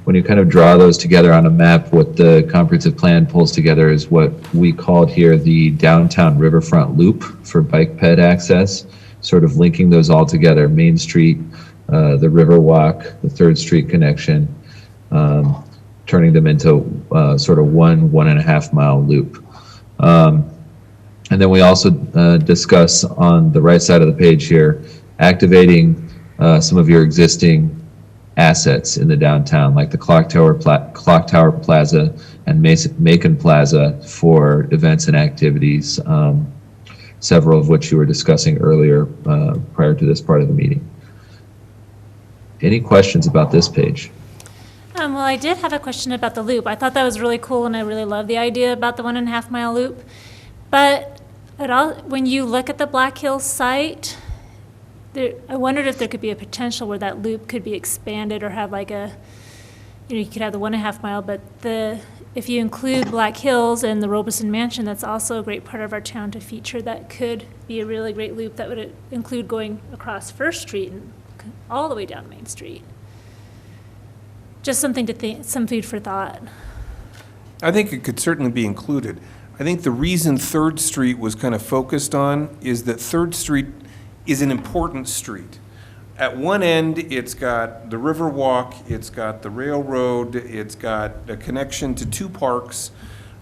when you kind of draw those together on a map, what the comprehensive plan pulls together is what we called here the downtown riverfront loop for bike ped access, sort of linking those all together: Main Street, the Riverwalk, the 3rd Street connection, turning them into sort of 1.5 mile loop. And then we also discuss on the right side of the page here, activating some of your existing assets in the downtown, like the Clock Tower Plaza and Macon Plaza for events and activities, several of which you were discussing earlier prior to this part of the meeting. Any questions about this page? Well, I did have a question about the loop. I thought that was really cool, and I really love the idea about the 1.5 mile loop. But when you look at the Black Hills site, I wondered if there could be a potential where that loop could be expanded or have like you could have the 1.5 mile, but if you include Black Hills and the Robeson Mansion, that's also a great part of our town to feature. That could be a really great loop that would include going across First Street and all the way down Main Street. Just something to think, some food for thought. I think it could certainly be included. I think the reason 3rd Street was kind of focused on is that 3rd Street is an important street. At one end, it's got the Riverwalk, it's got the railroad, it's got a connection to 2 parks,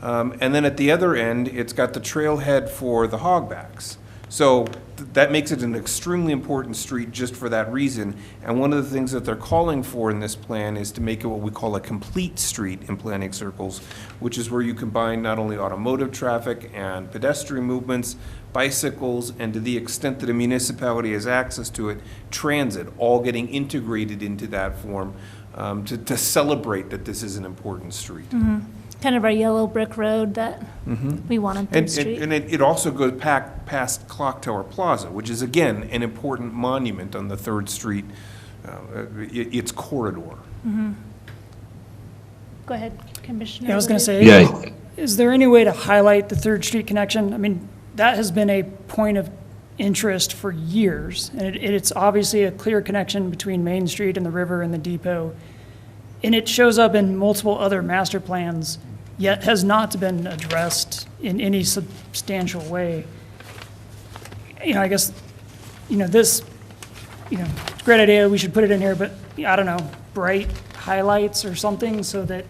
and then at the other end, it's got the trailhead for the hogbacks. So that makes it an extremely important street just for that reason. And one of the things that they're calling for in this plan is to make it what we call a complete street in planning circles, which is where you combine not only automotive traffic and pedestrian movements, bicycles, and to the extent that a municipality has access to it, transit, all getting integrated into that form to celebrate that this is an important street. Mm-hmm. Kind of our yellow brick road that we want on 3rd Street. And it also goes past Clock Tower Plaza, which is, again, an important monument on the 3rd Street, its corridor. Mm-hmm. Go ahead, Commissioner. Yeah, I was going to say, Yeah. is there any way to highlight the 3rd Street connection? I mean, that has been a point of interest for years, and it's obviously a clear connection between Main Street and the river and the depot, and it shows up in multiple other master plans, yet has not been addressed in any substantial way. I guess, this, it's a great idea, we should put it in here, but I don't know, bright highlights or something so that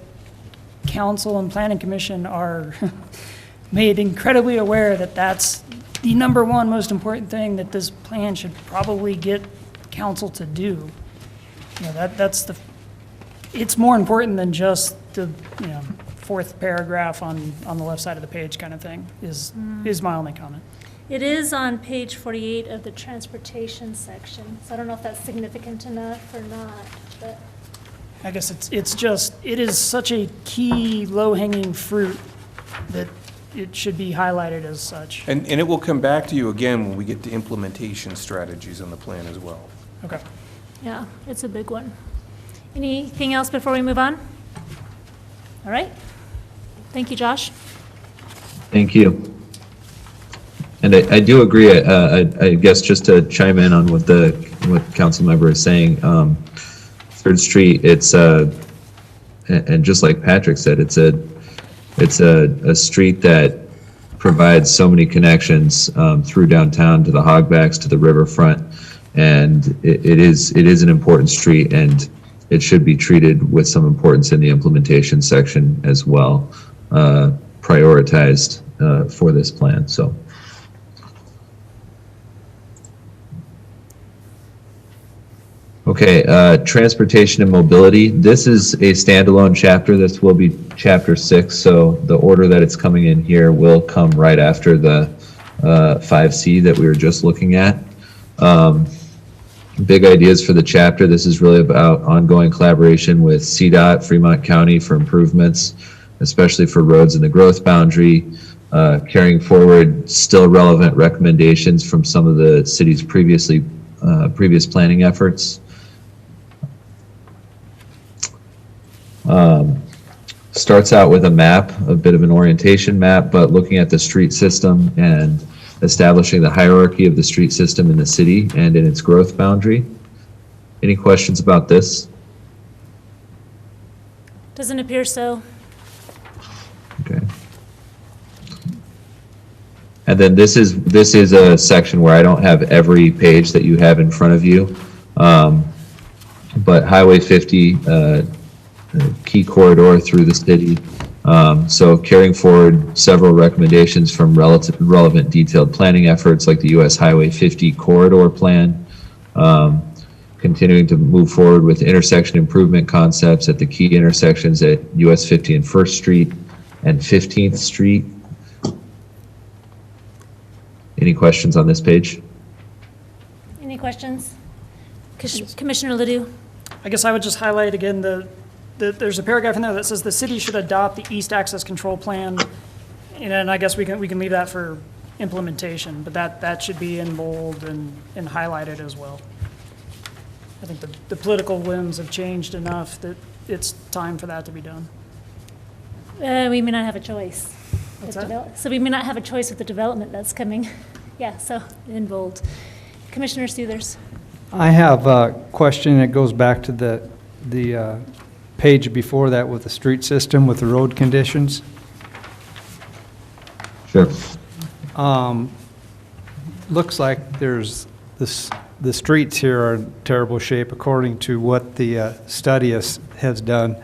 council and planning commission are made incredibly aware that that's the number one most important thing that this plan should probably get council to do. It's more important than just the, fourth paragraph on the left side of the page kind of thing is my only comment. It is on page 48 of the transportation section, so I don't know if that's significant enough or not, but. I guess it is such a key low-hanging fruit that it should be highlighted as such. And it will come back to you again when we get to implementation strategies on the plan as well. Okay. Yeah, it's a big one. Anything else before we move on? All right. Thank you, Josh. Thank you. And I do agree, I guess just to chime in on what council member is saying, Third Street, it's and just like Patrick said, it's a street that provides so many connections through downtown to the Hogbacks, to the riverfront, and it is an important street, and it should be treated with some importance in the implementation section as well, prioritized for this plan. So. Okay, transportation and mobility. This is a standalone chapter. This will be chapter 6. So the order that it's coming in here will come right after the 5C that we were just looking at. Big ideas for the chapter. This is really about ongoing collaboration with CDOT, Fremont County for improvements, especially for roads in the growth boundary, carrying forward still relevant recommendations from some of the city's previous planning efforts. Starts out with a map, a bit of an orientation map, but looking at the street system and establishing the hierarchy of the street system in the city and in its growth boundary. Any questions about this? Doesn't appear so. Okay. And then this is a section where I don't have every page that you have in front of you, but Highway 50, key corridor through the city. So carrying forward several recommendations from relevant detailed planning efforts like the US Highway 50 corridor plan, continuing to move forward with intersection improvement concepts at the key intersections at US 50 and 1st Street and 15th Street. Any questions on this page? Any questions? Commissioner Ledoux? I guess I would just highlight again there's a paragraph in there that says the city should adopt the East Access Control Plan, and I guess we can leave that for implementation, but that should be in bold and highlighted as well. I think the political winds have changed enough that it's time for that to be done. We may not have a choice. What's that? So we may not have a choice with the development that's coming. Yeah, so in bold. Commissioner Suthers. I have a question that goes back to the page before that with the street system with the road conditions. Sure. Looks like the streets here are in terrible shape according to what the study has done.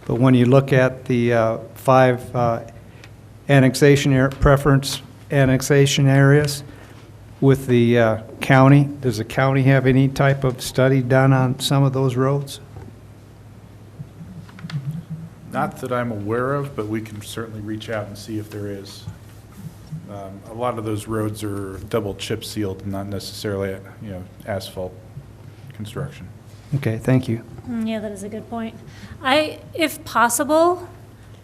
But when you look at the 5 preference annexation areas with the county, does the county have any type of study done on some of those roads? Not that I'm aware of, but we can certainly reach out and see if there is. A lot of those roads are double chip sealed, not necessarily, asphalt construction. Okay, thank you. Yeah, that is a good point. If possible,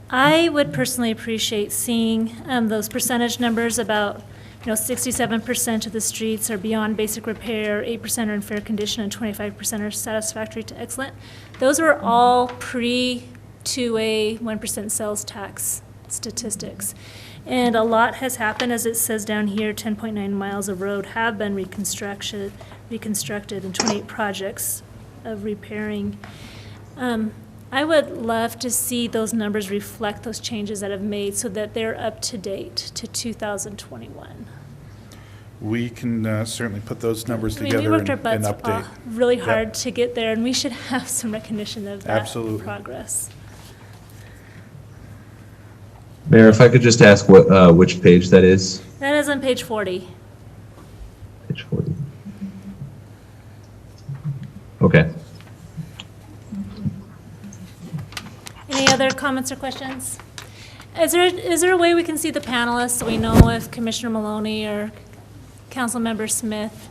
I would personally appreciate seeing those percentage numbers about, 67% of the streets are beyond basic repair, 8% are in fair condition, and 25% are satisfactory to excellent. Those are all pre-2A 1% sales tax statistics. And a lot has happened, as it says down here, 10.9 miles of road have been reconstructed, and 28 projects of repairing. I would love to see those numbers reflect those changes that have made so that they're up to date to 2021. We can certainly put those numbers I mean, together we and worked our butts update. really Yep. hard to get there, and we should have some recognition of that Absolutely. progress. Mayor, if I could just ask which page that is? That is on page 40. Page 40. Okay. Any other comments or questions? Is there a way we can see the panelists so we know if Commissioner Maloney or Councilmember Smith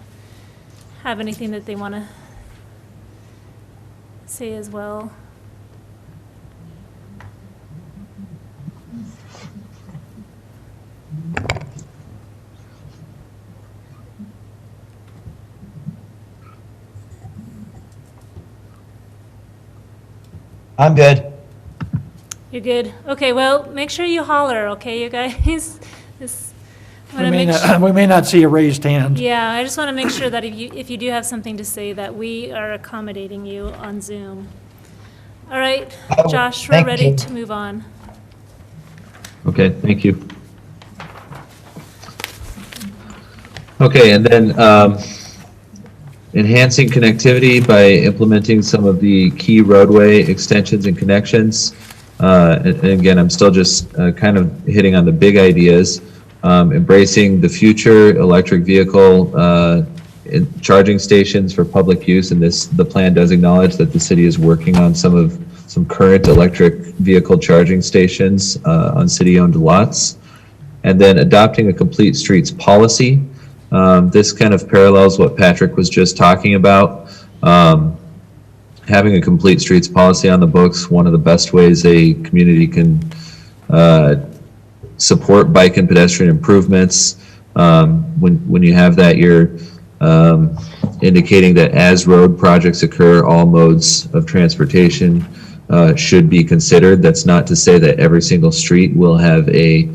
have anything that they want to say as well? I'm good. You're good? Okay, well, make sure you holler, okay, you guys? We may not see a raised hand. Yeah, I just want to make sure that if you do have something to say, that we are accommodating you on Zoom. All right, Josh, we're thank ready you. to move on. Okay, thank you. Okay, and then enhancing connectivity by implementing some of the key roadway extensions and connections. And again, I'm still just kind of hitting on the big ideas. Embracing the future electric vehicle charging stations for public use, and the plan does acknowledge that the city is working on some current electric vehicle charging stations on city-owned lots. And then adopting a complete streets policy. This kind of parallels what Patrick was just talking about. Having a complete streets policy on the books, one of the best ways a community can support bike and pedestrian improvements. When you have that, you're indicating that as road projects occur, all modes of transportation should be considered. That's not to say that every single street will have a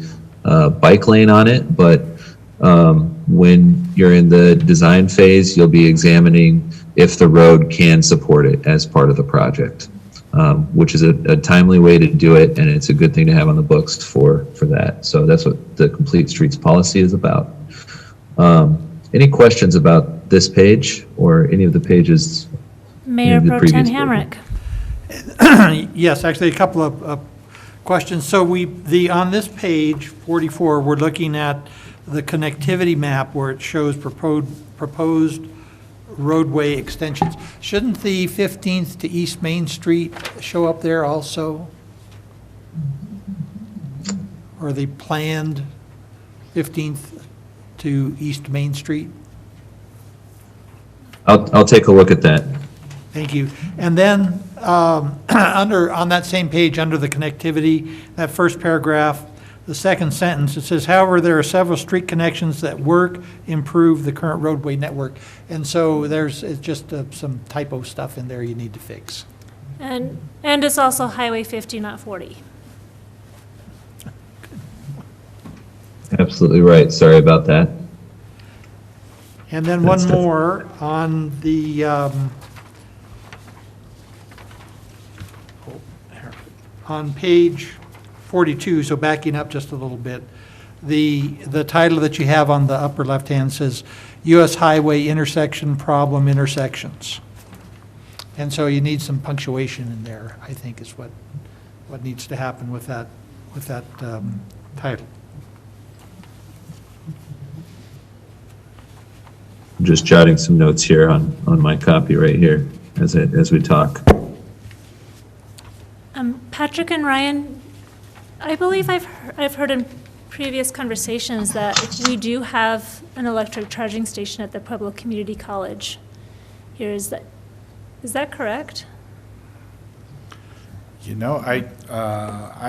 bike lane on it, but when you're in the design phase, you'll be examining if the road can support it as part of the project, which is a timely way to do it, and it's a good thing to have on the books for that. So that's what the Complete Streets policy is about. Any questions about this page or any of the pages? Mayor Pro Tem Hamrick. Yes, actually, a couple of questions. So on this page 44, we're looking at the connectivity map where it shows proposed roadway extensions. Shouldn't the 15th to East Main Street show up there also? Or the planned 15th to East Main Street? I'll take a look at that. Thank you. And then on that same page, under the connectivity, that first paragraph, the second sentence, it says, however, there are several street connections that improve the current roadway network. And so it's just some typo stuff in there you need to fix. And it's also Highway 50, not 40. Absolutely right. Sorry about that. And then one more on the, on page 42, so backing up just a little bit, the title that you have on the upper left-hand says U.S. Highway Intersection Problem Intersections. And so you need some punctuation in there, I think, is what needs to happen with that title. I'm just jotting some notes here on my copy right here as we talk. Patrick and Ryan, I believe I've heard in previous conversations that we do have an electric charging station at the Pueblo Community College here. Is that correct? You know, I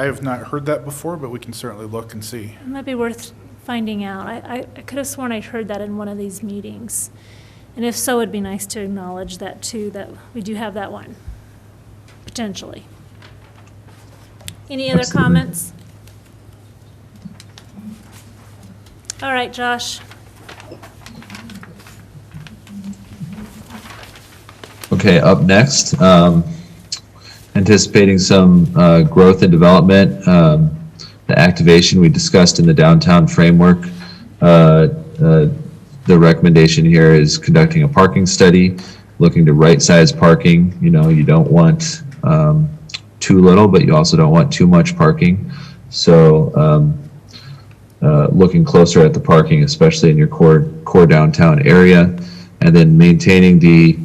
have not heard that before, but we can certainly look and see. It might be worth finding out. I could have sworn I heard that in one of these meetings. And if so, it'd be nice to acknowledge that too, that we do have that one, potentially. Any other comments? All right, Josh. Okay, up next, anticipating some growth and development. The activation we discussed in the downtown framework. The recommendation here is conducting a parking study, looking to right-size parking. You know, you don't want too little, but you also don't want too much parking. So looking closer at the parking, especially in your core downtown area, and then maintaining the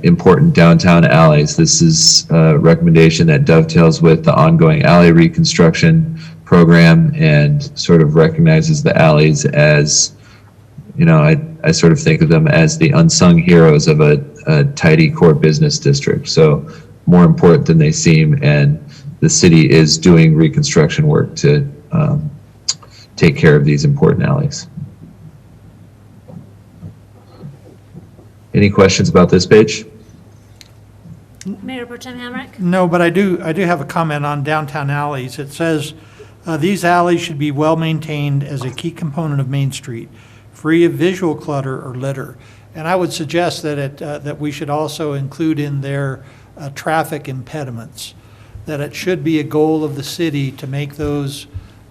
important downtown alleys. This is a recommendation that dovetails with the ongoing alley reconstruction program and sort of recognizes the alleys as, you know, I sort of think of them as the unsung heroes of a tidy core business district. So more important than they seem, and the city is doing reconstruction work to take care of these important alleys. Any questions about this page? Mayor Pro Tem Hamrick? No, but I do have a comment on downtown alleys. It says, these alleys should be well-maintained as a key component of Main Street, free of visual clutter or litter. And I would suggest that that we should also include in there traffic impediments, that it should be a goal of the city to make those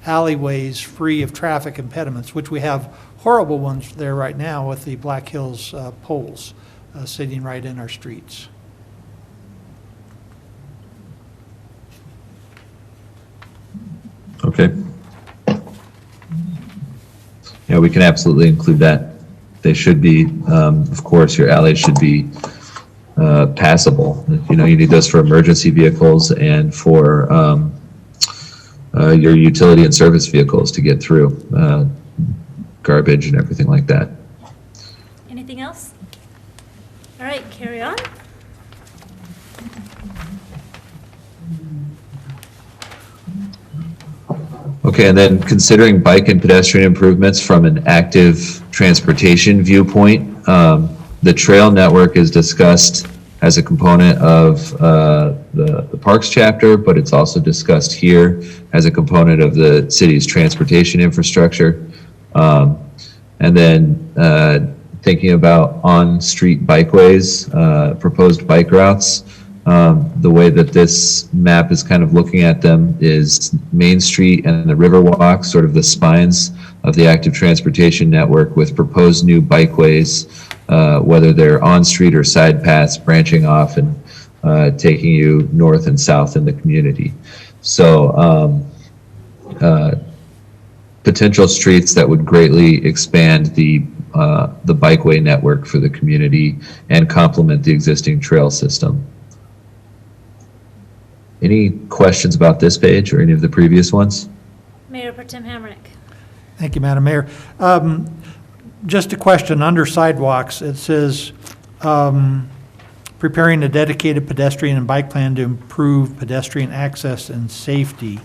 alleyways free of traffic impediments, which we have horrible ones there right now with the Black Hills poles sitting right in our streets. Okay. Yeah, we can absolutely include that. They should be, of course, your alleys should be passable. You know, you need those for emergency vehicles and for your utility and service vehicles to get through, garbage and everything like that. Anything else? All right, carry on. Okay, and then considering bike and pedestrian improvements from an active transportation viewpoint, the trail network is discussed as a component of the Parks chapter, but it's also discussed here as a component of the city's transportation infrastructure. And then thinking about on-street bikeways, proposed bike routes, the way that this map is kind of looking at them is Main Street and the Riverwalk, sort of the spines of the active transportation network, with proposed new bikeways, whether they're on-street or side paths branching off and taking you north and south in the community. So potential streets that would greatly expand the bikeway network for the community and complement the existing trail system. Any questions about this page or any of the previous ones? Mayor Pro Tem Hamrick? Thank you, Madam Mayor. Just a question, under sidewalks, it says, preparing a dedicated pedestrian and bike plan to improve pedestrian access and safety.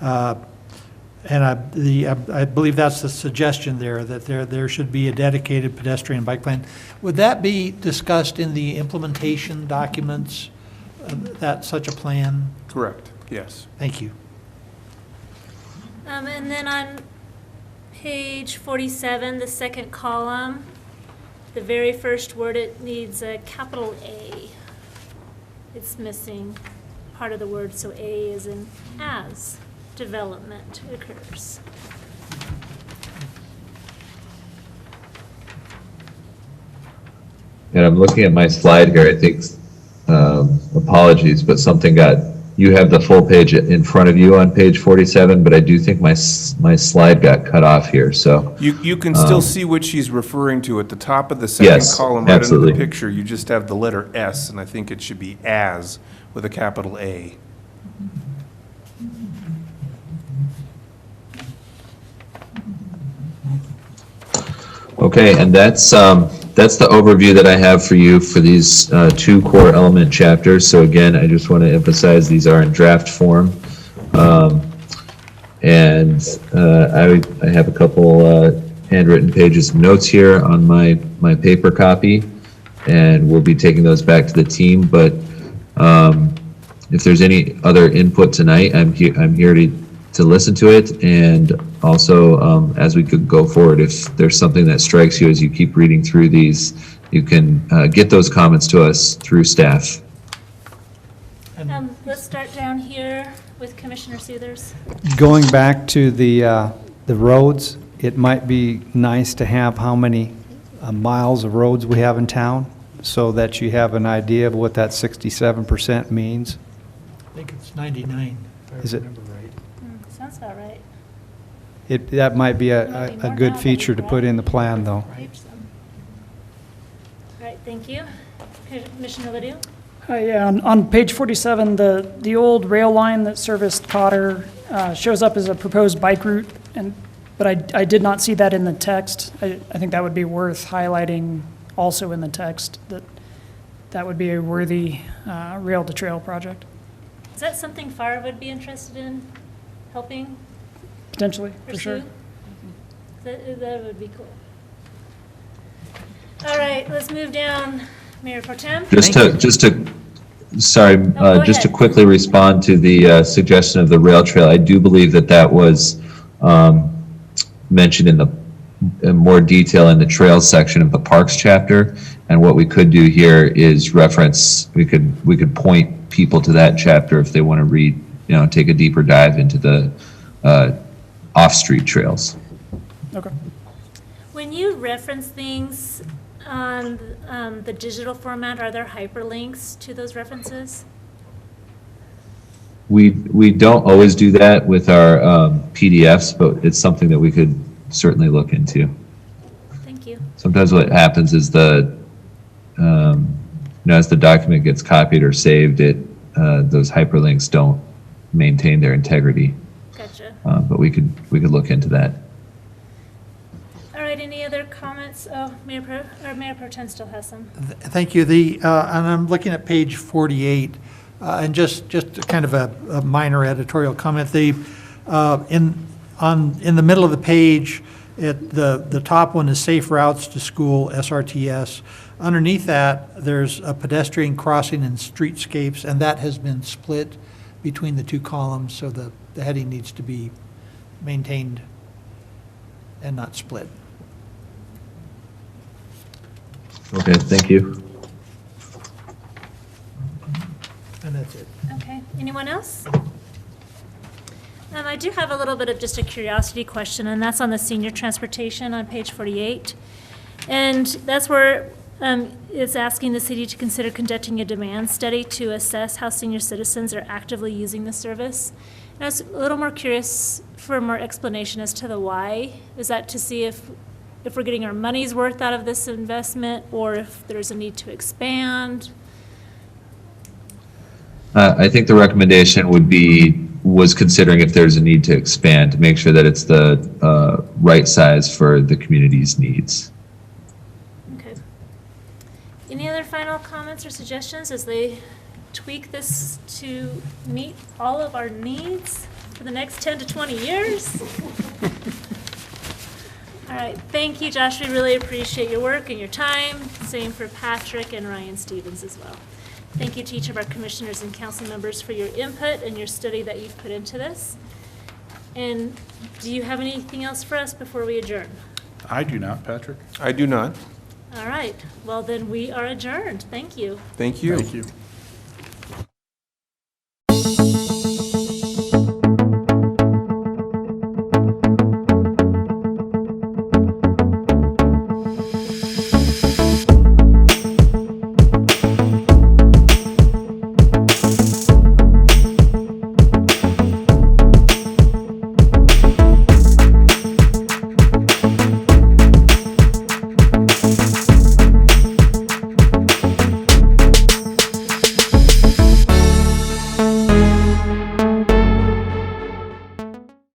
And I believe that's the suggestion there, that there should be a dedicated pedestrian and bike plan. Would that be discussed in the implementation documents, that such a plan? Correct, yes. Thank you. And then on page 47, the second column, the very first word, it needs a capital A. It's missing part of the word, so A is in as development occurs. And I'm looking at my slide here, I think, apologies, but something you have the full page in front of you on page 47, but I do think my slide got cut off here, so. You can still see what she's referring to at the top of the second Yes, column, right absolutely. under the picture. You just have the letter S, and I think it should be as with a capital A. Okay, and that's the overview that I have for you for these two core element chapters. So again, I just want to emphasize these are in draft form. And I have a couple handwritten pages of notes here on my paper copy, and we'll be taking those back to the team. But if there's any other input tonight, I'm here to listen to it, and also as we could go forward, if there's something that strikes you as you keep reading through these, you can get those comments to us through staff. Let's start down here with Commissioner Soothers. Going back to the roads, it might be nice to have how many miles of roads we have in town, so that you have an idea of what that 67% means. I think it's 99, if I Is it? remember right. Sounds about right. That might be Might be a more now good than feature to we put in the plan, though. Page them. All right, thank you. Commissioner Ledoux? Yeah, on page 47, the old rail line that serviced Cotter shows up as a proposed bike route, but I did not see that in the text. I think that would be worth highlighting also in the text, that would be a worthy rail-to-trail project, Is that something Fire would be interested in helping potentially, for sure. pursue? That would be cool. All right, let's move down. Mayor Pro Tem? Sorry, go just to ahead. quickly respond to the suggestion of the rail trail, I do believe that that was mentioned in more detail in the trails section of the parks chapter. And what we could do here is reference, we could point people to that chapter if they want to read, take a deeper dive into the off-street trails. Okay. When you reference things on the digital format, are there hyperlinks to those references? We don't always do that with our PDFs, but it's something that we could certainly look into. Thank you. Sometimes what happens is as the document gets copied or saved, those hyperlinks don't maintain their integrity. Gotcha. But we could look into that. All right, any other comments? Oh, Mayor Pro Tem still has some. Thank you. And I'm looking at page 48, and just kind of a minor editorial comment. In the middle of the page, the top one is Safe Routes to School, SRTS. Underneath that, there's a pedestrian crossing and streetscapes, and that has been split between the two columns, so the heading needs to be maintained and not split. Okay, thank you. And that's it. Okay, anyone else? I do have a little bit of just a curiosity question, and that's on the senior transportation on page 48. And that's where it's asking the city to consider conducting a demand study to assess how senior citizens are actively using the service. And I was a little more curious for more explanation as to the why. Is that to see if we're getting our money's worth out of this investment, or if there's a need to expand? I think the recommendation was considering if there's a need to expand to make sure that it's the right size for the community's needs. Okay. Any other final comments or suggestions as they tweak this to meet all of our needs for the next 10 to 20 years? All right, thank you, Josh. We really appreciate your work and your time. Same for Patrick and Ryan Stevens as well. Thank you to each of our commissioners and council members for your input and your study that you've put into this. And do you have anything else for us before we adjourn? I do not, Patrick. I do not. All right, well then we are adjourned. Thank you. Thank you. Thank you.